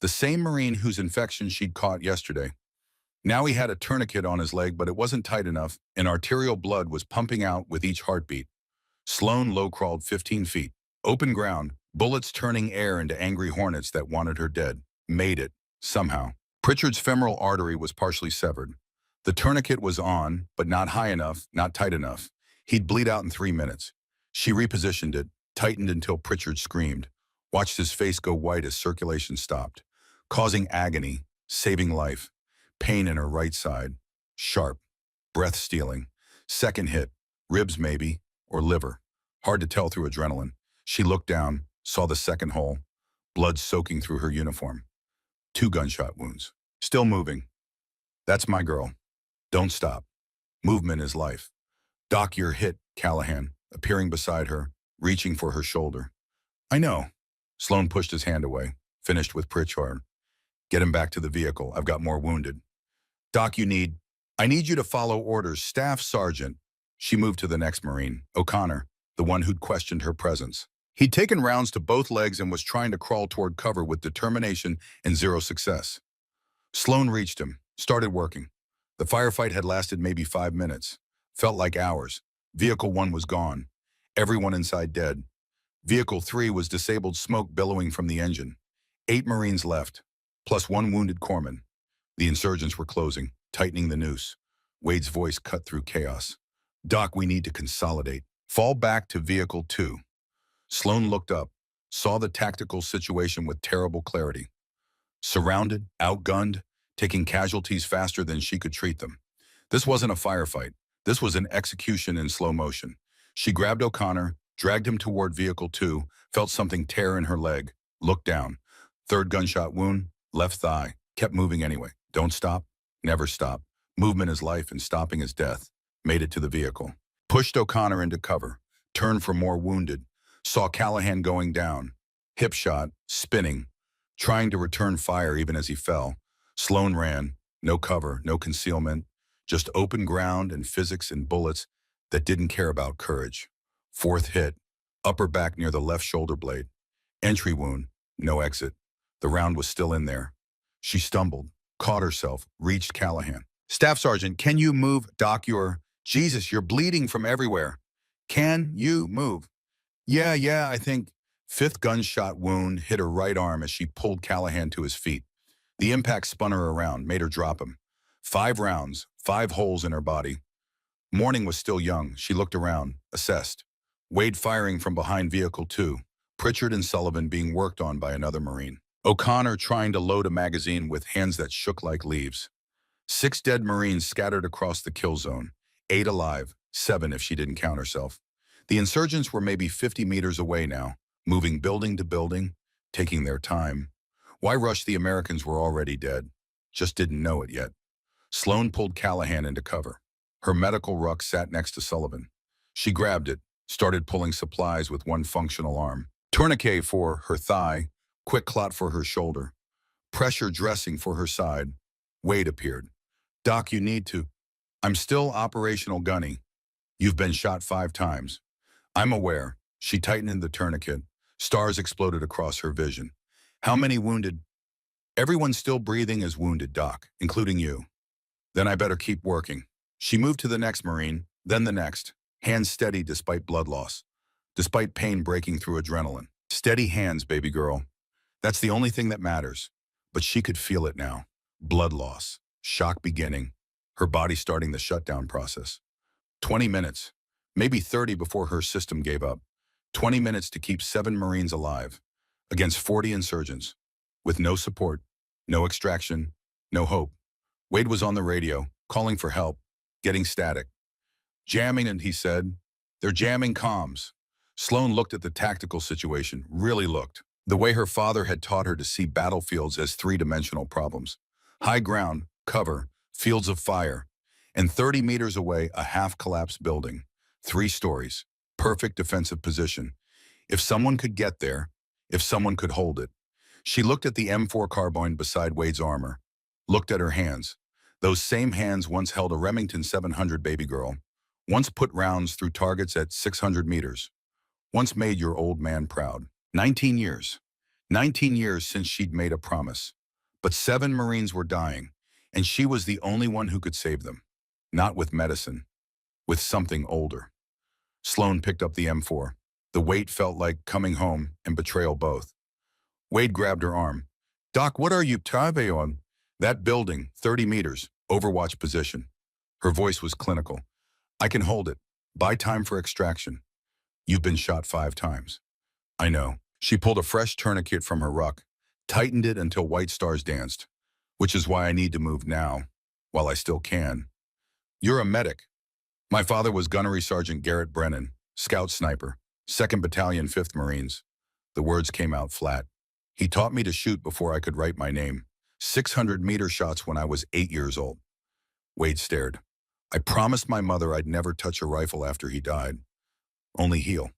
The same Marine whose infection she'd caught yesterday. Now he had a tourniquet on his leg, but it wasn't tight enough, and arterial blood was pumping out with each heartbeat. Sloan low-crawled 15 feet. Open ground, bullets turning air into angry hornets that wanted her dead. Made it, somehow. Pritchard's femoral artery was partially severed. The tourniquet was on, but not high enough, not tight enough. He'd bleed out in 3 minutes. She repositioned it, tightened until Pritchard screamed, watched his face go white as circulation stopped, causing agony, saving life. Pain in her right side. Sharp. Breath stealing. Second hit. Ribs maybe, or liver. Hard to tell through adrenaline. She looked down, saw the second hole. Blood soaking through her uniform. 2 gunshot wounds. Still moving. That's my girl. Don't stop. Movement is life. Doc, you're hit, Callahan, appearing beside her, reaching for her shoulder. I know. Sloan pushed his hand away, finished with Pritchard. Get him back to the vehicle. I've got more wounded. Doc, I need you to follow orders. Staff Sergeant. She moved to the next Marine, O'Connor, the one who'd questioned her presence. He'd taken rounds to both legs and was trying to crawl toward cover with determination and zero success. Sloan reached him, started working. The firefight had lasted maybe 5 minutes. Felt like hours. Vehicle 1 was gone. Everyone inside dead. Vehicle 3 was disabled, smoke billowing from the engine. 8 Marines left, plus 1 wounded corpsman. The insurgents were closing, tightening the noose. Wade's voice cut through chaos. Doc, we need to consolidate. Fall back to Vehicle 2. Sloan looked up, saw the tactical situation with terrible clarity. Surrounded, outgunned, taking casualties faster than she could treat them. This wasn't a firefight. This was an execution in slow motion. She grabbed O'Connor, dragged him toward Vehicle 2, felt something tear in her leg, looked down. 3rd gunshot wound, left thigh, kept moving anyway. Don't stop, never stop. Movement is life and stopping is death. Made it to the vehicle. Pushed O'Connor into cover, turned for more wounded, saw Callahan going down. Hip shot, spinning, trying to return fire even as he fell. Sloan ran, no cover, no concealment, just open ground and physics and bullets that didn't care about courage. 4th hit, upper back near the left shoulder blade. Entry wound, no exit. The round was still in there. She stumbled, caught herself, reached Callahan. Staff Sergeant, can you move? Doc, Jesus, you're bleeding from everywhere. Can you move? Yeah, I think. 5th gunshot wound hit her right arm as she pulled Callahan to his feet. The impact spun her around, made her drop him. 5 rounds, 5 holes in her body. Morning was still young. She looked around, assessed. Wade firing from behind Vehicle 2. Pritchard and Sullivan being worked on by another Marine. O'Connor trying to load a magazine with hands that shook like leaves. 6 dead Marines scattered across the kill zone. 8 alive, 7 if she didn't count herself. The insurgents were maybe 50 meters away now, moving building to building, taking their time. Why rush? The Americans were already dead. Just didn't know it yet. Sloan pulled Callahan into cover. Her medical ruck sat next to Sullivan. She grabbed it, started pulling supplies with one functional arm. Tourniquet for her thigh, quick clot for her shoulder. Pressure dressing for her side. Wade appeared. Doc, you need to. I'm still operational, Gunny. You've been shot 5 times. I'm aware. She tightened the tourniquet. Stars exploded across her vision. How many wounded? Everyone still breathing is wounded, Doc, including you. Then I better keep working. She moved to the next Marine, then the next, hands steady despite blood loss, despite pain breaking through adrenaline. Steady hands, baby girl. That's the only thing that matters. But she could feel it now. Blood loss, shock beginning, her body starting the shutdown process. 20 minutes, maybe 30 before her system gave up. 20 minutes to keep 7 Marines alive against 40 insurgents with no support, no extraction, no hope. Wade was on the radio, calling for help, getting static. Jamming, and he said, "They're jamming comms." Sloan looked at the tactical situation, really looked. The way her father had taught her to see battlefields as three-dimensional problems. High ground, cover, fields of fire, and 30 meters away, a half-collapsed building. 3 stories, perfect defensive position. If someone could get there, if someone could hold it. She looked at the M4 carbine beside Wade's armor, looked at her hands. Those same hands once held a Remington 700 baby girl, once put rounds through targets at 600 meters, once made your old man proud. 19 years. 19 years since she'd made a promise. But 7 Marines were dying, and she was the only one who could save them. Not with medicine, with something older. Sloan picked up the M4. The weight felt like coming home and betrayal both. Wade grabbed her arm. "Doc, what are you travay on?" "That building, 30 meters, overwatch position." Her voice was clinical. "I can hold it. Buy time for extraction." "You've been shot 5 times." "I know." She pulled a fresh tourniquet from her ruck, tightened it until white stars danced. "Which is why I need to move now, while I still can." "You're a medic." "My father was Gunnery Sergeant Garrett Brennan, scout sniper, 2nd Battalion, 5th Marines." The words came out flat. "He taught me to shoot before I could write my name. 600-meter shots when I was 8 years old." Wade stared. "I promised my mother I'd never touch a rifle after he died. Only heal."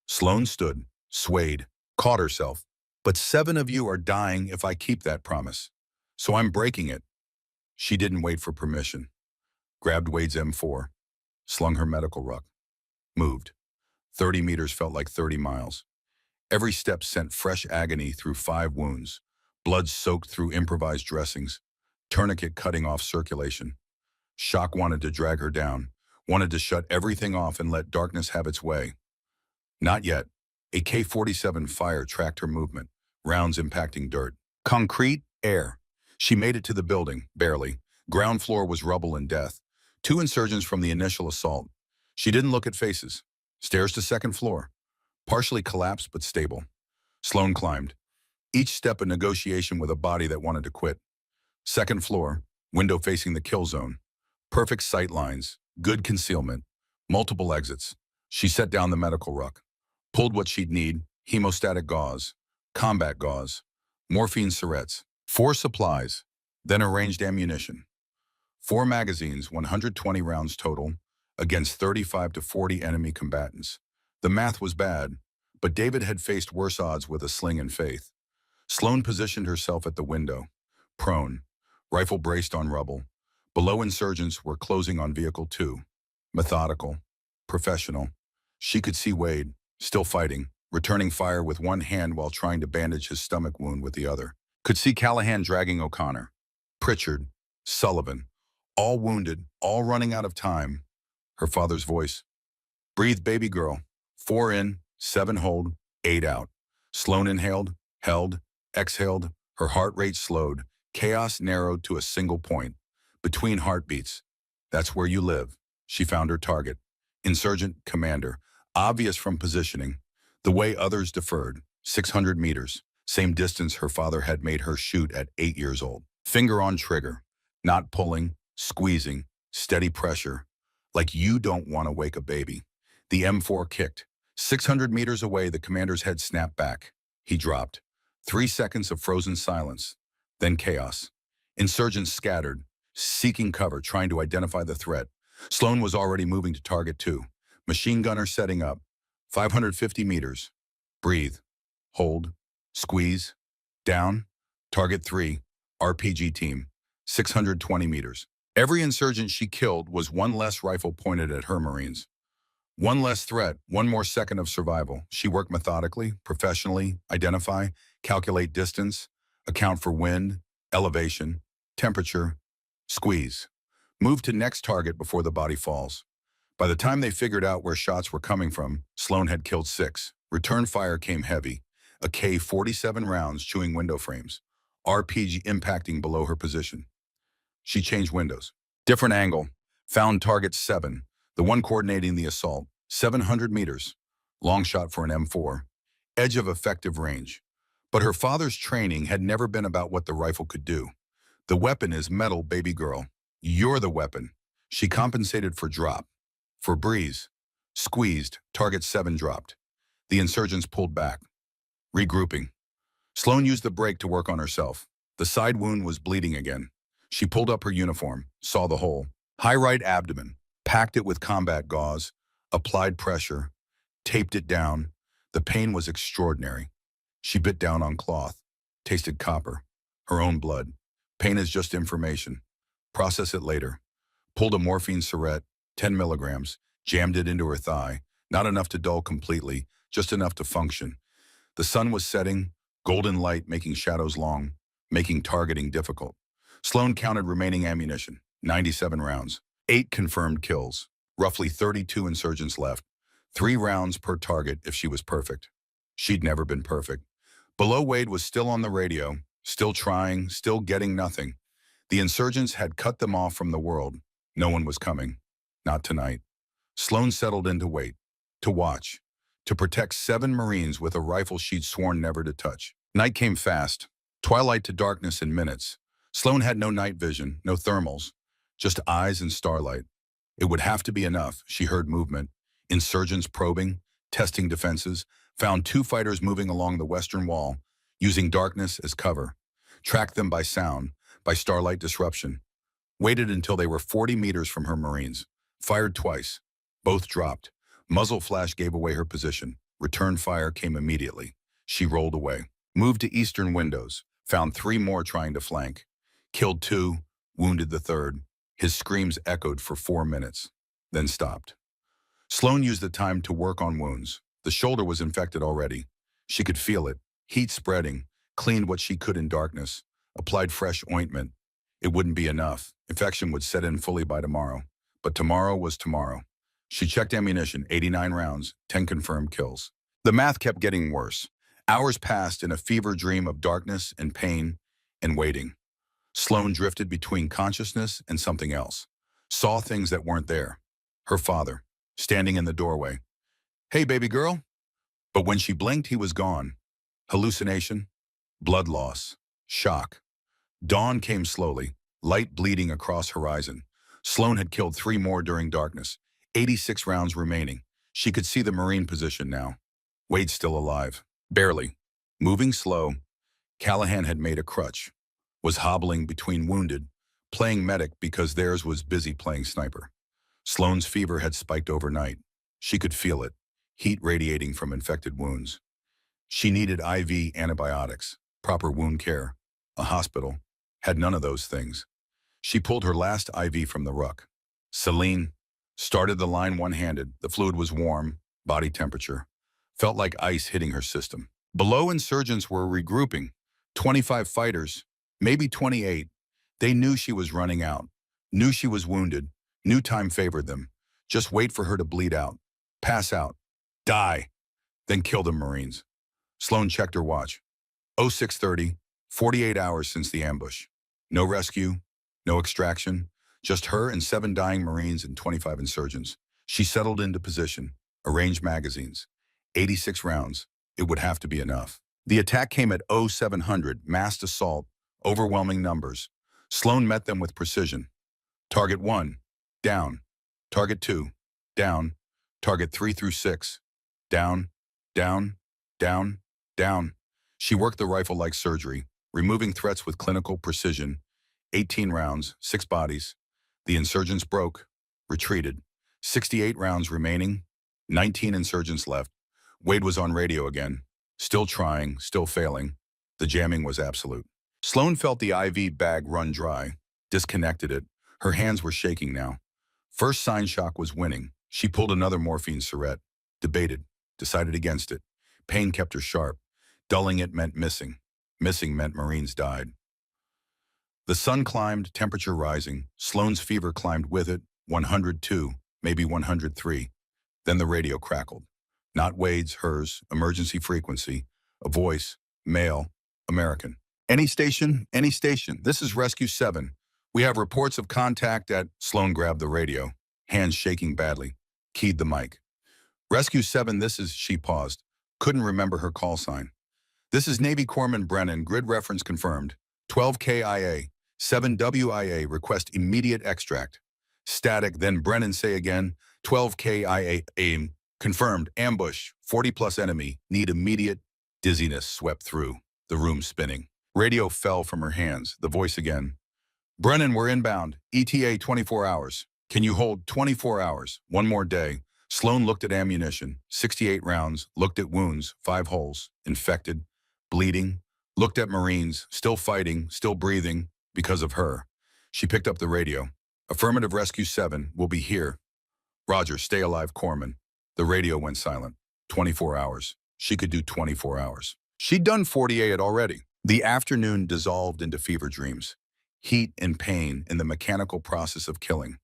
Sloan stood, swayed, caught herself. "But 7 of you are dying if I keep that promise. So I'm breaking it." She didn't wait for permission. Grabbed Wade's M4, slung her medical ruck, moved. 30 meters felt like 30 miles. Every step sent fresh agony through 5 wounds, blood soaked through improvised dressings, tourniquet cutting off circulation. Shock wanted to drag her down, wanted to shut everything off and let darkness have its way. Not yet. A K-47 fire tracked her movement, rounds impacting dirt. Concrete, air. She made it to the building, barely. Ground floor was rubble and death. 2 insurgents from the initial assault. She didn't look at faces. Stairs to 2nd floor. Partially collapsed but stable. Sloan climbed. Each step a negotiation with a body that wanted to quit. 2nd floor, window facing the kill zone. Perfect sight lines, good concealment, multiple exits. She set down the medical ruck. Pulled what she'd need, hemostatic gauze, combat gauze, morphine syrettes, 4 supplies, then arranged ammunition. 4 magazines, 120 rounds total, against 35 to 40 enemy combatants. The math was bad, but David had faced worse odds with a sling and faith. Sloan positioned herself at the window, prone, rifle braced on rubble. Below, insurgents were closing on vehicle 2. Methodical, professional. She could see Wade, still fighting, returning fire with one hand while trying to bandage his stomach wound with the other. Could see Callahan dragging O'Connor, Pritchard, Sullivan, all wounded, all running out of time. Her father's voice. "Breathe, baby girl. 4 in, 7 hold, 8 out." Sloan inhaled, held, exhaled. Her heart rate slowed. Chaos narrowed to a single point. Between heartbeats. That's where you live. She found her target. Insurgent commander. Obvious from positioning. The way others deferred. 600 meters. Same distance her father had made her shoot at 8 years old. Finger on trigger. Not pulling, squeezing, steady pressure. Like you don't want to wake a baby. The M4 kicked. 600 meters away, the commander's head snapped back. He dropped. 3 seconds of frozen silence. Then chaos. Insurgents scattered, seeking cover, trying to identify the threat. Sloan was already moving to target 2. Machine gunner setting up. 550 meters. Breathe. Hold. Squeeze. Down. Target 3. RPG team. 620 meters. Every insurgent she killed was one less rifle pointed at her Marines. One less threat, one more second of survival. She worked methodically, professionally, identify, calculate distance, account for wind, elevation, temperature, squeeze. Move to next target before the body falls. By the time they figured out where shots were coming from, Sloan had killed 6. Return fire came heavy. A K-47 rounds chewing window frames. RPG impacting below her position. She changed windows. Different angle. Found target 7, the one coordinating the assault. 700 meters. long shot for an M4, edge of effective range. But her father's training had never been about what the rifle could do. The weapon is metal, baby girl. You're the weapon. She compensated for drop. For breeze. Squeezed, target 7 dropped. The insurgents pulled back. Regrouping. Sloan used the brake to work on herself. The side wound was bleeding again. She pulled up her uniform, saw the hole. High right abdomen, packed it with combat gauze, applied pressure, taped it down. The pain was extraordinary. She bit down on cloth, tasted copper, her own blood. Pain is just information. Process it later. Pulled a morphine syringe, 10 milligrams, jammed it into her thigh. Not enough to dull completely, just enough to function. The sun was setting, golden light making shadows long, making targeting difficult. Sloan counted remaining ammunition, 97 rounds, 8 confirmed kills, roughly 32 insurgents left, 3 rounds per target if she was perfect. She'd never been perfect. Below, Wade was still on the radio, still trying, still getting nothing. The insurgents had cut them off from the world. No one was coming. Not tonight. Sloan settled in to wait, to watch, to protect 7 Marines with a rifle she'd sworn never to touch. Night came fast, twilight to darkness in minutes. Sloan had no night vision, no thermals, just eyes and starlight. It would have to be enough. She heard movement, insurgents probing, testing defenses, found 2 fighters moving along the western wall, using darkness as cover, tracked them by sound, by starlight disruption, waited until they were 40 meters from her Marines, fired twice. Both dropped. Muzzle flash gave away her position. Return fire came immediately. She rolled away. Moved to eastern windows. Found 3 more trying to flank. Killed 2, wounded the 3rd. His screams echoed for 4 minutes, then stopped. Sloan used the time to work on wounds. The shoulder was infected already. She could feel it, heat spreading, cleaned what she could in darkness, applied fresh ointment. It wouldn't be enough. Infection would set in fully by tomorrow. But tomorrow was tomorrow. She checked ammunition, 89 rounds, 10 confirmed kills. The math kept getting worse. Hours passed in a fever dream of darkness and pain and waiting. Sloan drifted between consciousness and something else. Saw things that weren't there. Her father, standing in the doorway. "Hey, baby girl." But when she blinked, he was gone. Hallucination, blood loss, shock. Dawn came slowly, light bleeding across horizon. Sloan had killed 3 more during darkness, 86 rounds remaining. She could see the Marine position now. Wade's still alive, barely. Moving slow, Callahan had made a crutch, was hobbling between wounded, playing medic because theirs was busy playing sniper. Sloan's fever had spiked overnight. She could feel it, heat radiating from infected wounds. She needed IV antibiotics, proper wound care, a hospital. Had none of those things. She pulled her last IV from the ruck. Saline. Started the line one-handed. The fluid was warm, body temperature. Felt like ice hitting her system. Below, insurgents were regrouping. 25 fighters, maybe 28. They knew she was running out. Knew she was wounded. Knew time favored them. Just wait for her to bleed out. Pass out. Die. Then kill the Marines. Sloan checked her watch. 0630, 48 hours since the ambush. No rescue, no extraction, just her and 7 dying Marines and 25 insurgents. She settled into position, arranged magazines. 86 rounds. It would have to be enough. The attack came at 0700, massed assault, overwhelming numbers. Sloan met them with precision. Target 1, down. Target 2, down. Target 3 through 6, down, down, down, down. She worked the rifle like surgery, removing threats with clinical precision. 18 rounds, 6 bodies. The insurgents broke, retreated. 68 rounds remaining, 19 insurgents left. Wade was on radio again, still trying, still failing. The jamming was absolute. Sloan felt the IV bag run dry, disconnected it. Her hands were shaking now. First sign shock was winning. She pulled another morphine syringe, debated, decided against it. Pain kept her sharp. Dulling it meant missing. Missing meant Marines died. The sun climbed, temperature rising. Sloan's fever climbed with it, 102, maybe 103. Then the radio crackled. Not Wade's, hers, emergency frequency. A voice, male, American. Any station, any station. This is Rescue 7. We have reports of contact at... Sloan grabbed the radio, hands shaking badly. Keyed the mic. Rescue 7, this is, she paused. Couldn't remember her call sign. This is Navy Corpsman Brennan, grid reference confirmed. 12 KIA, 7 WIA, request immediate extract. Static, then Brennan say again, 12 KIA, aim, confirmed, ambush, 40 plus enemy, need immediate. Dizziness swept through, the room spinning. Radio fell from her hands, the voice again. Brennan, we're inbound, ETA 24 hours. Can you hold 24 hours, one more day? Sloan looked at ammunition, 68 rounds, looked at wounds, 5 holes, infected, bleeding, looked at Marines, still fighting, still breathing, because of her. She picked up the radio. Affirmative Rescue 7, we'll be here. Roger, stay alive, Corpsman. The radio went silent. 24 hours. She could do 24 hours. She'd done 48 already. The afternoon dissolved into fever dreams. Heat and pain in the mechanical process of killing.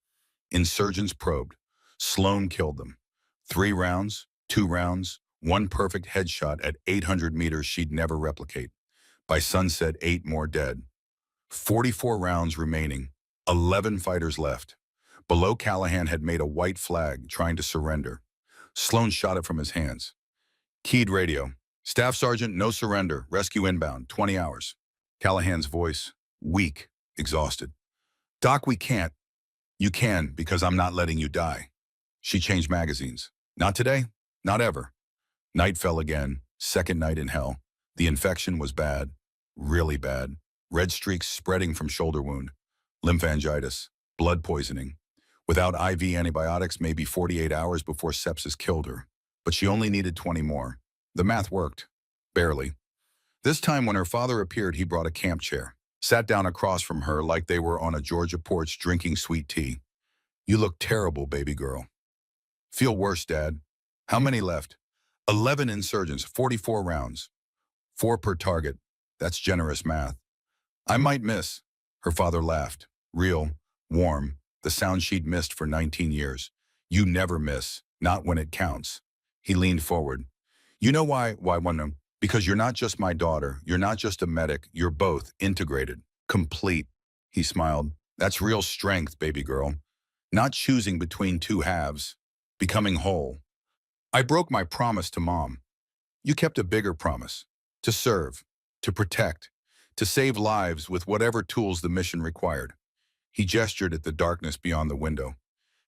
Insurgents probed. Sloan killed them. 3 rounds, 2 rounds, 1 perfect headshot at 800 meters she'd never replicate. By sunset, 8 more dead. 44 rounds remaining. 11 fighters left. Below, Callahan had made a white flag, trying to surrender. Sloan shot it from his hands. Keyed radio. Staff Sergeant, no surrender. Rescue inbound, 20 hours. Callahan's voice, weak, exhausted. Doc, we can't. You can, because I'm not letting you die. She changed magazines. Not today, not ever. Night fell again, second night in hell. The infection was bad, really bad. Red streaks spreading from shoulder wound, lymphangitis, blood poisoning. Without IV antibiotics, maybe 48 hours before sepsis killed her. But she only needed 20 more. The math worked. Barely. This time when her father appeared, he brought a camp chair. Sat down across from her like they were on a Georgia porch drinking sweet tea. You look terrible, baby girl. Feel worse, Dad. How many left? 11 insurgents, 44 rounds. 4 per target. That's generous math. I might miss. Her father laughed. Real, warm, the sound she'd missed for 19 years. You never miss, not when it counts. He leaned forward. You know why one? Because you're not just my daughter, you're not just a medic, you're both integrated, complete. He smiled. That's real strength, baby girl. Not choosing between 2 halves, becoming whole. I broke my promise to Mom. You kept a bigger promise, to serve, to protect, to save lives with whatever tools the mission required. He gestured at the darkness beyond the window.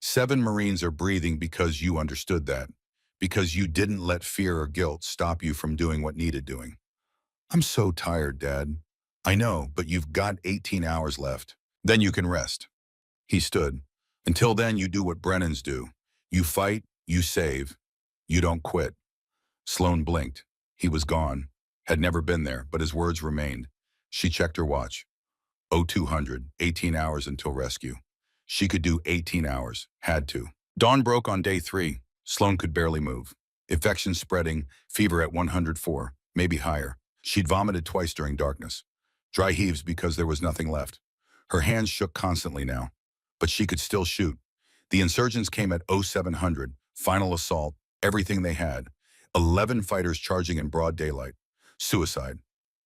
7 Marines are breathing because you understood that, because you didn't let fear or guilt stop you from doing what needed doing. I'm so tired, Dad. I know, but you've got 18 hours left. Then you can rest. He stood. Until then, you do what Brennans do. You fight, you save. You don't quit. Sloan blinked. He was gone. Had never been there, but his words remained. She checked her watch. 0200, 18 hours until rescue. She could do 18 hours, had to. Dawn broke on day 3. Sloan could barely move. Infection spreading, fever at 104, maybe higher. She'd vomited twice during darkness. Dry heaves because there was nothing left. Her hands shook constantly now, but she could still shoot. The insurgents came at 0700, final assault, everything they had. 11 fighters charging in broad daylight. Suicide.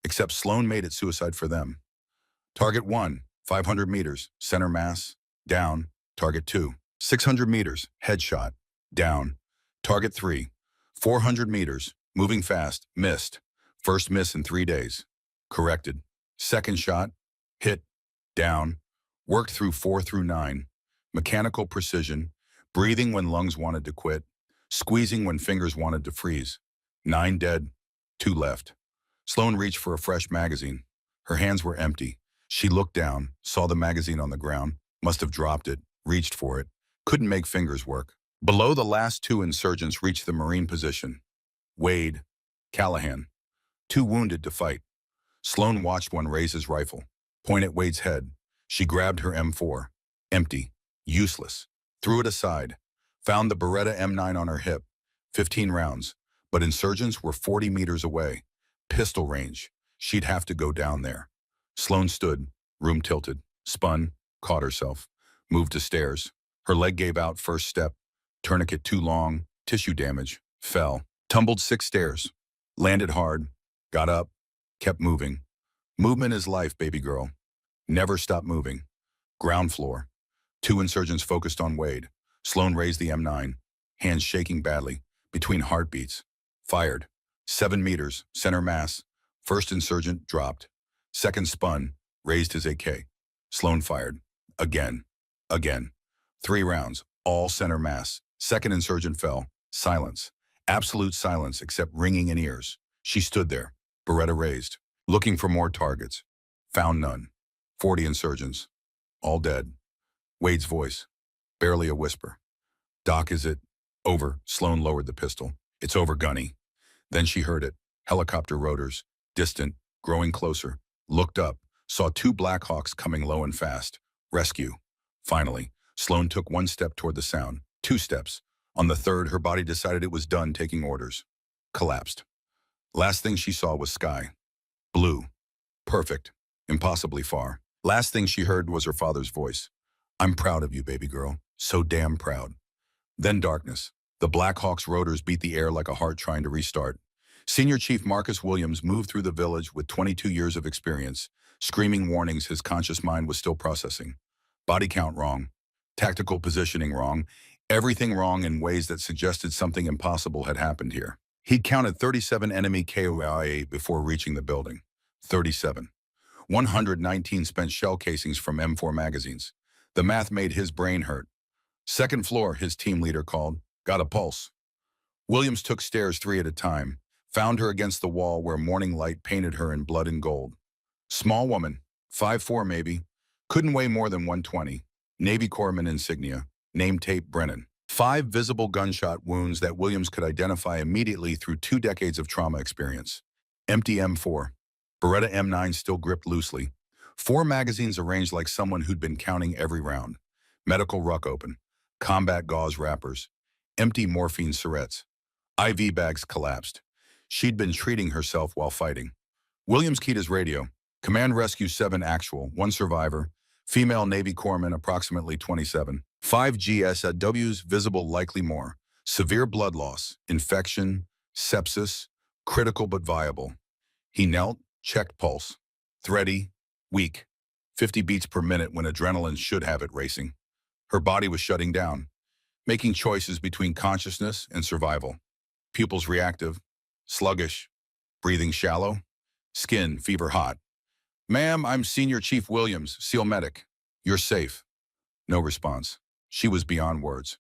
Except Sloan made it suicide for them. Target 1, 500 meters, center mass, down. Target 2, 600 meters, headshot, down. Target 3, 400 meters, moving fast, missed. First miss in 3 days. Corrected. Second shot, hit, down. Worked through 4 through 9. Mechanical precision, breathing when lungs wanted to quit, squeezing when fingers wanted to freeze. 9 dead, 2 left. Sloan reached for a fresh magazine. Her hands were empty. She looked down, saw the magazine on the ground, must have dropped it, reached for it, couldn't make fingers work. Below, the last 2 insurgents reached the Marine position. Wade, Callahan, 2 wounded to fight. Sloan watched one raise his rifle, point at Wade's head. She grabbed her M4, empty, useless, threw it aside, found the Beretta M9 on her hip, 15 rounds, but insurgents were 40 meters away. Pistol range, she'd have to go down there. Sloan stood, room tilted, spun, caught herself, moved to stairs. Her leg gave out first step, tourniquet too long, tissue damage, fell, tumbled 6 stairs, landed hard, got up, kept moving. Movement is life, baby girl. Never stop moving. Ground floor. 2 insurgents focused on Wade. Sloan raised the M9, hands shaking badly. between heartbeats. Fired. 7 meters, center mass. First insurgent dropped. Second spun, raised his AK. Sloan fired. Again. Again. 3 rounds, all center mass. Second insurgent fell. Silence. Absolute silence except ringing in ears. She stood there, Beretta raised, looking for more targets. Found none. 40 insurgents. All dead. Wade's voice. Barely a whisper. Doc, is it over? Sloan lowered the pistol. It's over, Gunny. Then she heard it. Helicopter rotors. Distant. Growing closer. Looked up. Saw 2 Black Hawks coming low and fast. Rescue. Finally, Sloan took 1 step toward the sound. 2 steps. On the third, her body decided it was done taking orders. Collapsed. Last thing she saw was sky. Blue. Perfect. Impossibly far. Last thing she heard was her father's voice. I'm proud of you, baby girl. So damn proud. Then darkness. The Black Hawk's rotors beat the air like a heart trying to restart. Senior Chief Marcus Williams moved through the village with 22 years of experience, screaming warnings his conscious mind was still processing. Body count wrong. Tactical positioning wrong. Everything wrong in ways that suggested something impossible had happened here. He'd counted 37 enemy KIA before reaching the building. 37. 119 spent shell casings from M4 magazines. The math made his brain hurt. Second floor, his team leader called. Got a pulse. Williams took stairs 3 at a time, found her against the wall where morning light painted her in blood and gold. Small woman, 5'4" maybe, couldn't weigh more than 120. Navy Corpsman insignia, name tape Brennan. 5 visible gunshot wounds that Williams could identify immediately through 2 decades of trauma experience. Empty M4. Beretta M9 still gripped loosely. 4 magazines arranged like someone who'd been counting every round. Medical ruck open. Combat gauze wrappers. Empty morphine syrettes. IV bags collapsed. She'd been treating herself while fighting. Williams keyed his radio. Command Rescue 7 actual, 1 survivor. Female Navy Corpsman, approximately 27. 5 GSWs, visible likely more. Severe blood loss, infection, sepsis, critical but viable. He knelt, checked pulse. Thready, weak. 50 beats per minute when adrenaline should have it racing. Her body was shutting down, making choices between consciousness and survival. Pupils reactive, sluggish, breathing shallow, skin fever hot. Ma'am, I'm Senior Chief Williams, SEAL Medic. You're safe. No response. She was beyond words.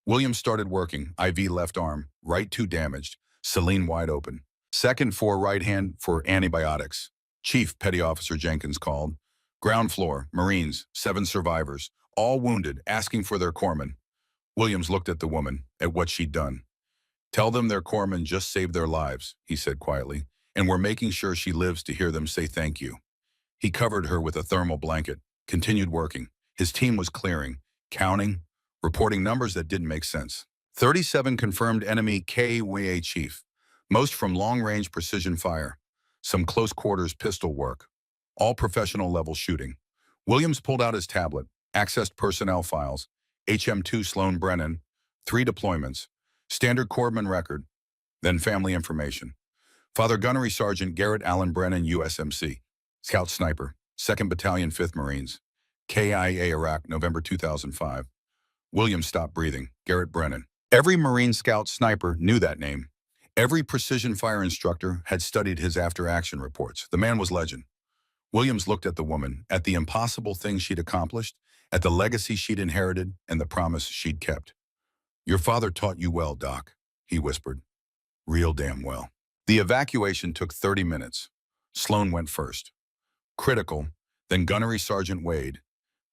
Williams started working, IV left arm, right 2 damaged, saline wide open. Second 4 right hand for antibiotics. Chief Petty Officer Jenkins called. Ground floor, Marines, 7 survivors, all wounded, asking for their corpsman. Williams looked at the woman, at what she'd done. Tell them their corpsman just saved their lives, he said quietly, and we're making sure she lives to hear them say thank you. He covered her with a thermal blanket, continued working. His team was clearing, counting, reporting numbers that didn't make sense. 37 confirmed enemy KIA chief, most from long-range precision fire, some close-quarters pistol work, all professional-level shooting. Williams pulled out his tablet, accessed personnel files, HM2 Sloan Brennan, 3 deployments, standard corpsman record, then family information. Father Gunnery Sergeant Garrett Allen Brennan, USMC, Scout Sniper, 2nd Battalion, 5th Marines, KIA Iraq, November 2005. Williams stopped breathing. Garrett Brennan. Every Marine Scout Sniper knew that name. Every precision fire instructor had studied his after-action reports. The man was legend. Williams looked at the woman, at the impossible things she'd accomplished, at the legacy she'd inherited, and the promise she'd kept. Your father taught you well, Doc, he whispered. Real damn well. The evacuation took 30 minutes. Sloan went first. Critical, then Gunnery Sergeant Wade,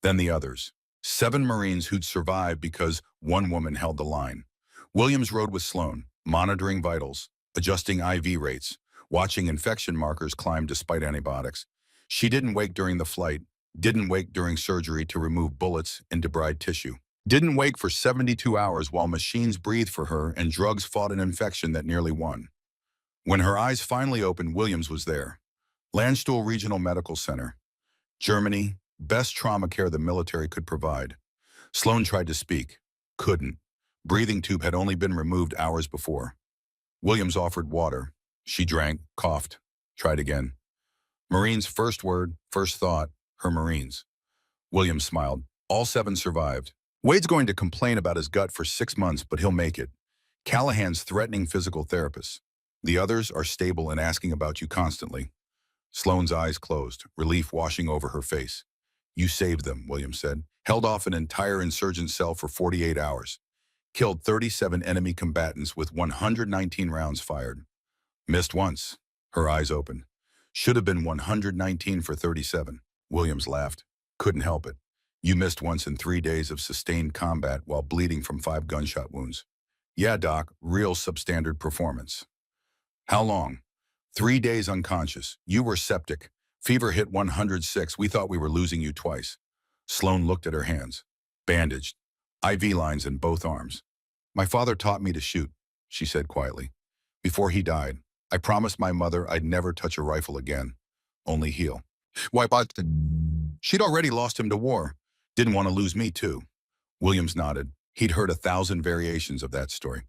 then the others. 7 Marines who'd survived because 1 woman held the line. Williams rode with Sloan, monitoring vitals, adjusting IV rates, watching infection markers climb despite antibiotics. She didn't wake during the flight, didn't wake during surgery to remove bullets and debride tissue. Didn't wake for 72 hours while machines breathed for her and drugs fought an infection that nearly won. When her eyes finally opened, Williams was there. Landstuhl Regional Medical Center. Germany, best trauma care the military could provide. Sloan tried to speak. Couldn't. Breathing tube had only been removed hours before. Williams offered water. She drank, coughed, tried again. Marines' first word, first thought, her Marines. Williams smiled. All 7 survived. Wade's going to complain about his gut for 6 months, but he'll make it. Callahan's threatening physical therapist. The others are stable and asking about you constantly. Sloane's eyes closed, relief washing over her face. You saved them, Williams said. Held off an entire insurgent cell for 48 hours. Killed 37 enemy combatants with 119 rounds fired. Missed once. Her eyes opened. Should have been 119 for 37. Williams laughed. Couldn't help it. You missed once in 3 days of sustained combat while bleeding from 5 gunshot wounds. Yeah, Doc, real substandard performance. How long? 3 days unconscious. You were septic. Fever hit 106. We thought we were losing you twice. Sloane looked at her hands. Bandaged. IV lines in both arms. My father taught me to shoot, she said quietly. Before he died, I promised my mother I'd never touch a rifle again. Only heal. Why, but she'd already lost him to war. Didn't want to lose me, too. Williams nodded. He'd heard 1,000 variations of that story.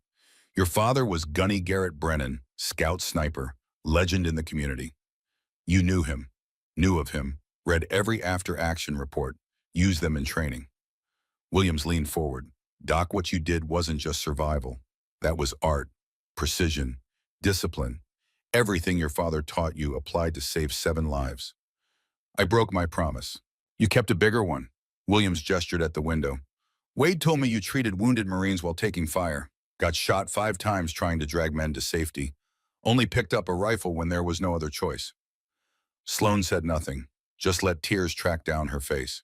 Your father was Gunny Garrett Brennan, scout sniper, legend in the community. You knew of him, read every after-action report, used them in training. Williams leaned forward. Doc, what you did wasn't just survival. That was art, precision, discipline. Everything your father taught you applied to save 7 lives. I broke my promise. You kept a bigger one. Williams gestured at the window. Wade told me you treated wounded Marines while taking fire. Got shot 5 times trying to drag men to safety. Only picked up a rifle when there was no other choice. Sloane said nothing, just let tears track down her face.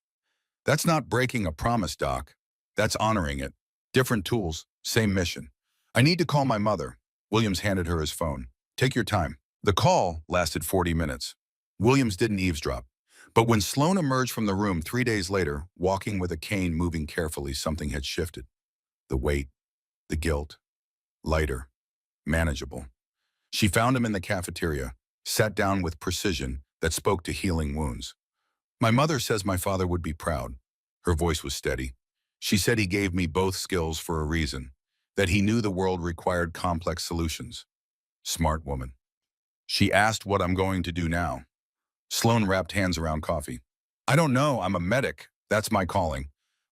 That's not breaking a promise, Doc. That's honoring it. Different tools, same mission. I need to call my mother. Williams handed her his phone. Take your time. The call lasted 40 minutes. Williams didn't eavesdrop. But when Sloane emerged from the room 3 days later, walking with a cane, moving carefully, something had shifted. The weight, the guilt, lighter, manageable. She found him in the cafeteria, sat down with precision that spoke to healing wounds. My mother says my father would be proud. Her voice was steady. She said he gave me both skills for a reason, that he knew the world required complex solutions. Smart woman. She asked what I'm going to do now. Sloane wrapped hands around coffee. I don't know, I'm a medic. That's my calling.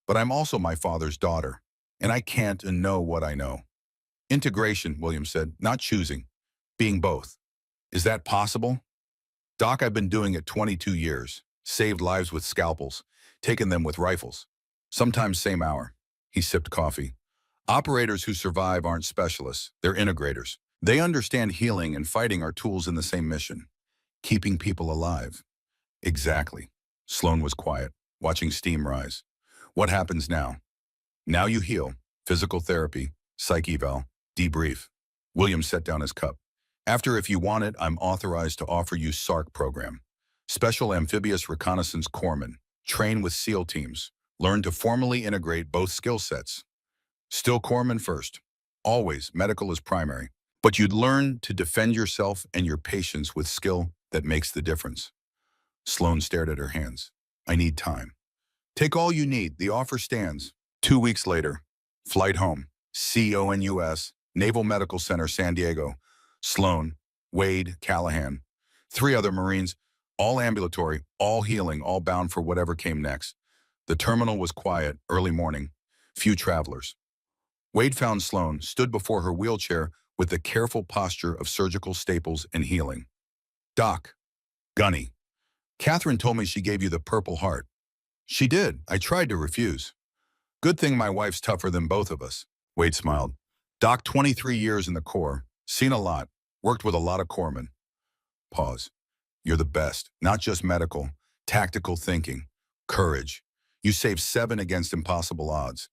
But I'm also my father's daughter, and I can't know what I know. Integration, Williams said, not choosing. Being both. Is that possible? Doc, I've been doing it 22 years. Saved lives with scalpels, taken them with rifles. Sometimes same hour. He sipped coffee. Operators who survive aren't specialists, they're integrators. They understand healing and fighting are tools in the same mission. Keeping people alive. Exactly. Sloane was quiet, watching steam rise. What happens now? Now you heal. Physical therapy, psych eval, debrief. Williams set down his cup. After, if you want it, I'm authorized to offer you SARC program. Special Amphibious Reconnaissance Corpsmen. Train with SEAL teams. Learn to formally integrate both skill sets. Still corpsman first. Always, medical is primary. But you'd learn to defend yourself and your patients with skill that makes the difference. Sloane stared at her hands. I need time. Take all you need. The offer stands. 2 weeks later. Flight home. CONUS. Naval Medical Center, San Diego. Sloane, Wade, Callahan. 3 other Marines. All ambulatory, all healing, all bound for whatever came next. The terminal was quiet, early morning. Few travelers. Wade found Sloane, stood before her wheelchair with the careful posture of surgical staples and healing. Doc. Gunny. Catherine told me she gave you the Purple Heart. She did. I tried to refuse. Good thing my wife's tougher than both of us. Wade smiled. Doc, 23 years in the Corps. Seen a lot. Worked with a lot of corpsmen. Pause. You're the best. Not just medical. Tactical thinking. Courage. You saved 7 against impossible odds.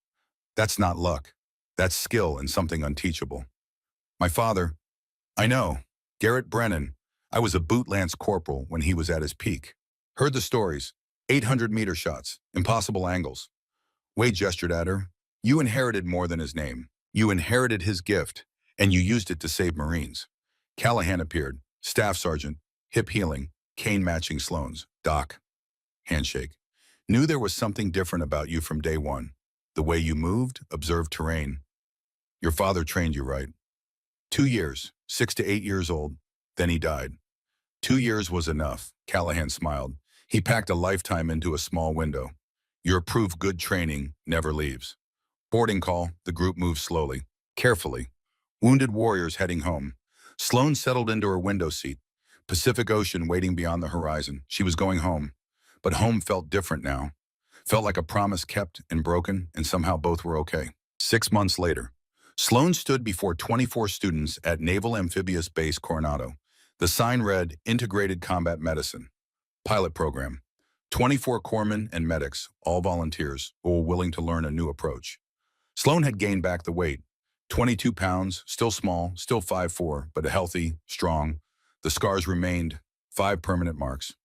That's not luck. That's skill and something unteachable. My father. I know. Garrett Brennan. I was a boot lance corporal when he was at his peak. Heard the stories. 800-meter shots. Impossible angles. Wade gestured at her. You inherited more than his name. You inherited his gift, and you used it to save Marines. Callahan appeared. Staff sergeant. Hip healing. Cane matching Sloane's. Doc. Handshake. Knew there was something different about you from day one. The way you moved, observed terrain. Your father trained you right. 2 years, 6 to 8 years old. Then he died. 2 years was enough. Callahan smiled. He packed a lifetime into a small window. Your approved good training never leaves. Boarding call, the group moved slowly, carefully. Wounded warriors heading home. Sloan settled into her window seat. Pacific Ocean waiting beyond the horizon. She was going home. But home felt different now. Felt like a promise kept and broken, and somehow both were okay. 6 months later, Sloan stood before 24 students at Naval Amphibious Base Coronado. The sign read, Integrated Combat Medicine. Pilot Program. 24 corpsmen and medics, all volunteers, all willing to learn a new approach. Sloan had gained back the weight. 22 pounds, still small, still 5'4", but healthy, strong. The scars remained, 5 permanent marks.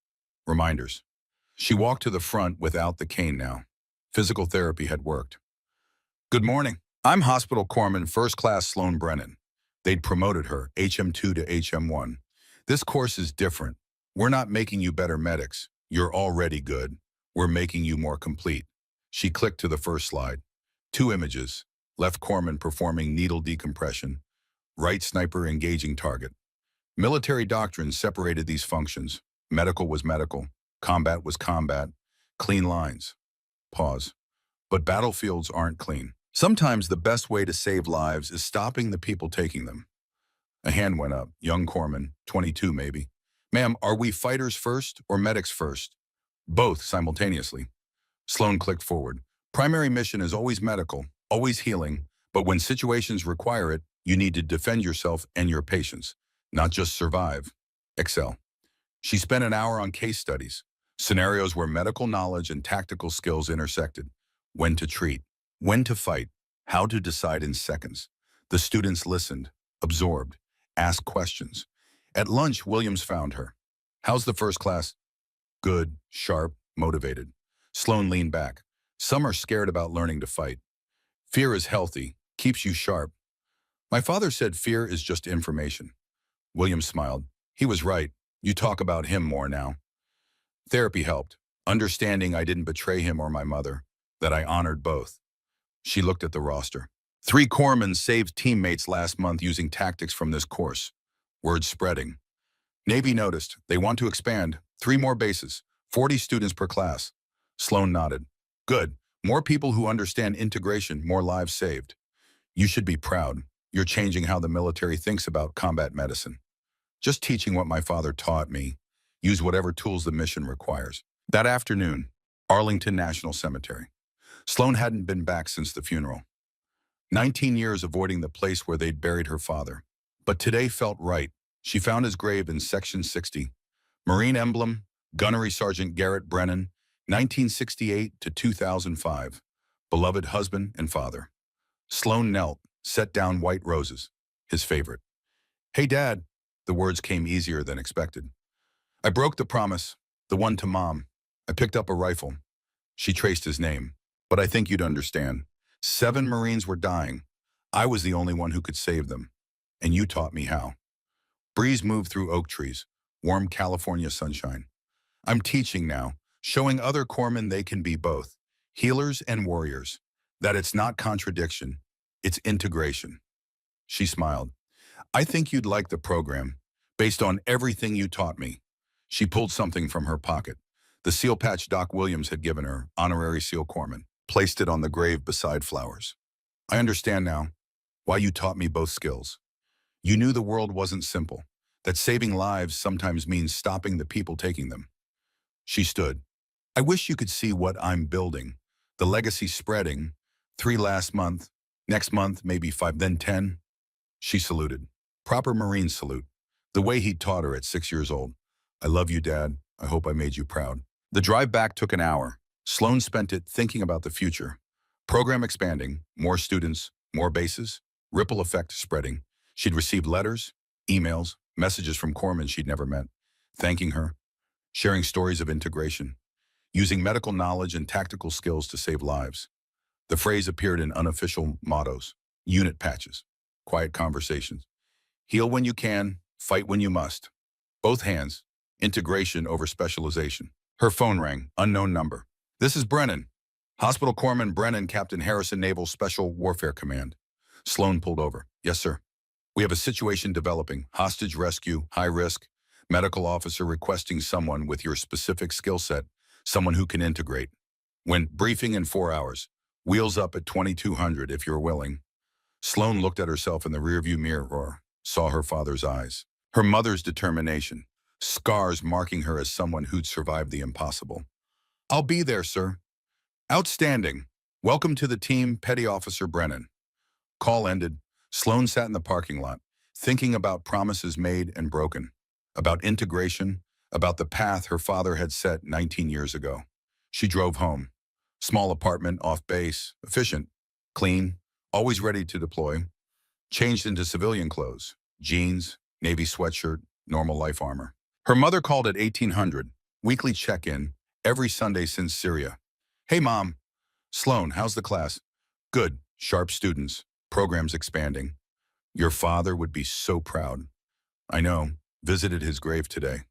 Reminders. She walked to the front without the cane now. Physical therapy had worked. Good morning. I'm Hospital Corpsman First Class Sloan Brennan. They'd promoted her, HM2 to HM1. This course is different. We're not making you better medics. You're already good. We're making you more complete. She clicked to the first slide. 2 images. Left corpsman performing needle decompression. Right sniper engaging target. Military doctrine separated these functions. Medical was medical. Combat was combat. Clean lines. Pause. But battlefields aren't clean. Sometimes the best way to save lives is stopping the people taking them. A hand went up. Young corpsman, 22 maybe. Ma'am, are we fighters first or medics first? Both simultaneously. Sloan clicked forward. Primary mission is always medical, always healing, but when situations require it, you need to defend yourself and your patients, not just survive. Excel. She spent an hour on case studies, scenarios where medical knowledge and tactical skills intersected. When to treat, when to fight, how to decide in seconds. The students listened, absorbed, asked questions. At lunch, Williams found her. How's the first class? Good, sharp, motivated. Sloan leaned back. Some are scared about learning to fight. Fear is healthy, keeps you sharp. My father said fear is just information. Williams smiled. He was right. You talk about him more now. Therapy helped. Understanding I didn't betray him or my mother, that I honored both. She looked at the roster. 3 corpsmen saved teammates last month using tactics from this course. Word spreading. Navy noticed. They want to expand. 3 more bases. 40 students per class. Sloan nodded. Good. More people who understand integration, more lives saved. You should be proud. You're changing how the military thinks about combat medicine. Just teaching what my father taught me. Use whatever tools the mission requires. That afternoon, Arlington National Cemetery. Sloan hadn't been back since the funeral. 19 years avoiding the place where they'd buried her father. But today felt right. She found his grave in Section 60. Marine emblem, Gunnery Sergeant Garrett Brennan, 1968 to 2005. Beloved husband and father. Sloan knelt, set down white roses, his favorite. Hey, Dad. The words came easier than expected. I broke the promise, the one to Mom. I picked up a rifle. She traced his name. But I think you'd understand. 7 Marines were dying. I was the only one who could save them. And you taught me how. Breeze moved through oak trees, warm California sunshine. I'm teaching now, showing other corpsmen they can be both, healers and warriors, that it's not contradiction, it's integration. She smiled. I think you'd like the program, based on everything you taught me. She pulled something from her pocket. The seal patch Doc Williams had given her, honorary SEAL corpsman, placed it on the grave beside flowers. I understand now why you taught me both skills. You knew the world wasn't simple, that saving lives sometimes means stopping the people taking them. She stood. I wish you could see what I'm building. The legacy spreading. 3 last month, next month maybe 5, then 10. She saluted. Proper Marine salute. The way he taught her at 6 years old. I love you, Dad. I hope I made you proud. The drive back took an hour. Sloan spent it thinking about the future. Program expanding, more students, more bases, ripple effect spreading. She'd received letters, emails, messages from corpsmen she'd never met, thanking her, sharing stories of integration, using medical knowledge and tactical skills to save lives. The phrase appeared in unofficial mottos, unit patches, quiet conversations. Heal when you can, fight when you must. Both hands, integration over specialization. Her phone rang, unknown number. This is Brennan. Hospital Corpsman Brennan, Captain Harrison, Naval Special Warfare Command. Sloan pulled over. Yes, sir. We have a situation developing. Hostage rescue, high risk. Medical officer requesting someone with your specific skill set, someone who can integrate. When briefing in 4 hours. Wheels up at 2200 if you're willing. Sloane looked at herself in the rearview mirror, saw her father's eyes. Her mother's determination, scars marking her as someone who'd survived the impossible. I'll be there, sir. Outstanding. Welcome to the team, Petty Officer Brennan. Call ended. Sloane sat in the parking lot, thinking about promises made and broken, about integration, about the path her father had set 19 years ago. She drove home. Small apartment, off base, efficient, clean, always ready to deploy. Changed into civilian clothes, jeans, navy sweatshirt, normal life armor. Her mother called at 1800, weekly check-in, every Sunday since Syria. Hey, Mom. Sloane, how's the class? Good, sharp students, programs expanding. Your father would be so proud. I know, visited his grave today.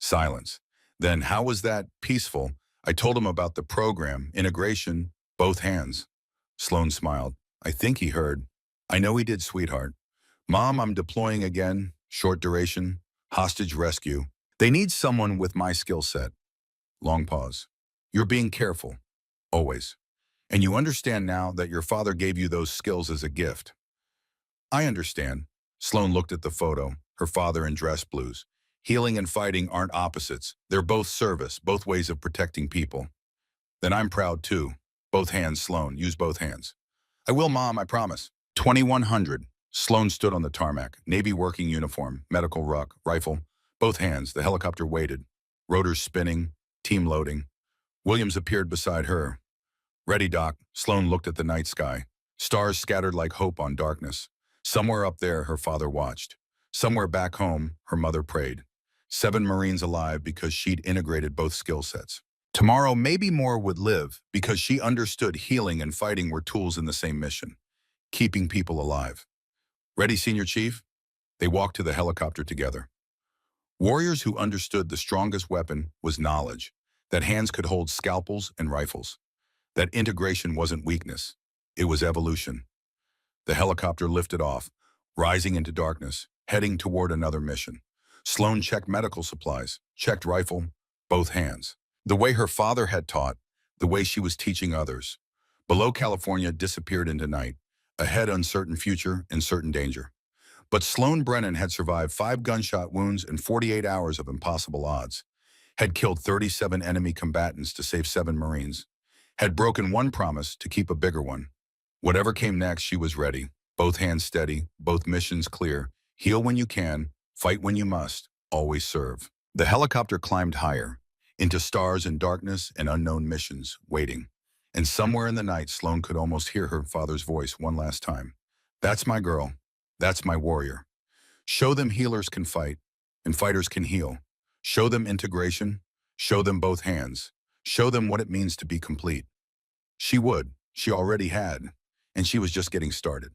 Silence. Then how was that peaceful? I told him about the program, integration, both hands. Sloane smiled. I think he heard. I know he did, sweetheart. Mom, I'm deploying again, short duration, hostage rescue. They need someone with my skill set. Long pause. You're being careful, always. And you understand now that your father gave you those skills as a gift. I understand. Sloane looked at the photo, her father in dress blues. Healing and fighting aren't opposites. They're both service, both ways of protecting people. Then I'm proud too. Both hands, Sloane. Use both hands. I will, Mom, I promise. 2100. Sloane stood on the tarmac, Navy working uniform, medical ruck, rifle. Both hands, the helicopter waited. Rotors spinning, team loading. Williams appeared beside her. Ready, Doc. Sloane looked at the night sky. Stars scattered like hope on darkness. Somewhere up there, her father watched. Somewhere back home, her mother prayed. 7 Marines alive because she'd integrated both skill sets. Tomorrow, maybe more would live because she understood healing and fighting were tools in the same mission, keeping people alive. Ready, Senior Chief? They walked to the helicopter together. Warriors who understood the strongest weapon was knowledge, that hands could hold scalpels and rifles, that integration wasn't weakness, it was evolution. The helicopter lifted off, rising into darkness, heading toward another mission. Sloane checked medical supplies, checked rifle, both hands. The way her father had taught, the way she was teaching others. Below, California disappeared into night. Ahead, uncertain future and certain danger. But Sloane Brennan had survived 5 gunshot wounds and 48 hours of impossible odds. Had killed 37 enemy combatants to save 7 Marines. Had broken one promise to keep a bigger one. Whatever came next, she was ready. Both hands steady, both missions clear. Heal when you can, fight when you must, always serve. The helicopter climbed higher, into stars and darkness and unknown missions, waiting. And somewhere in the night, Sloane could almost hear her father's voice one last time. That's my girl. That's my warrior. Show them healers can fight, and fighters can heal. Show them integration. Show them both hands. Show them what it means to be complete. She would. She already had. And she was just getting started.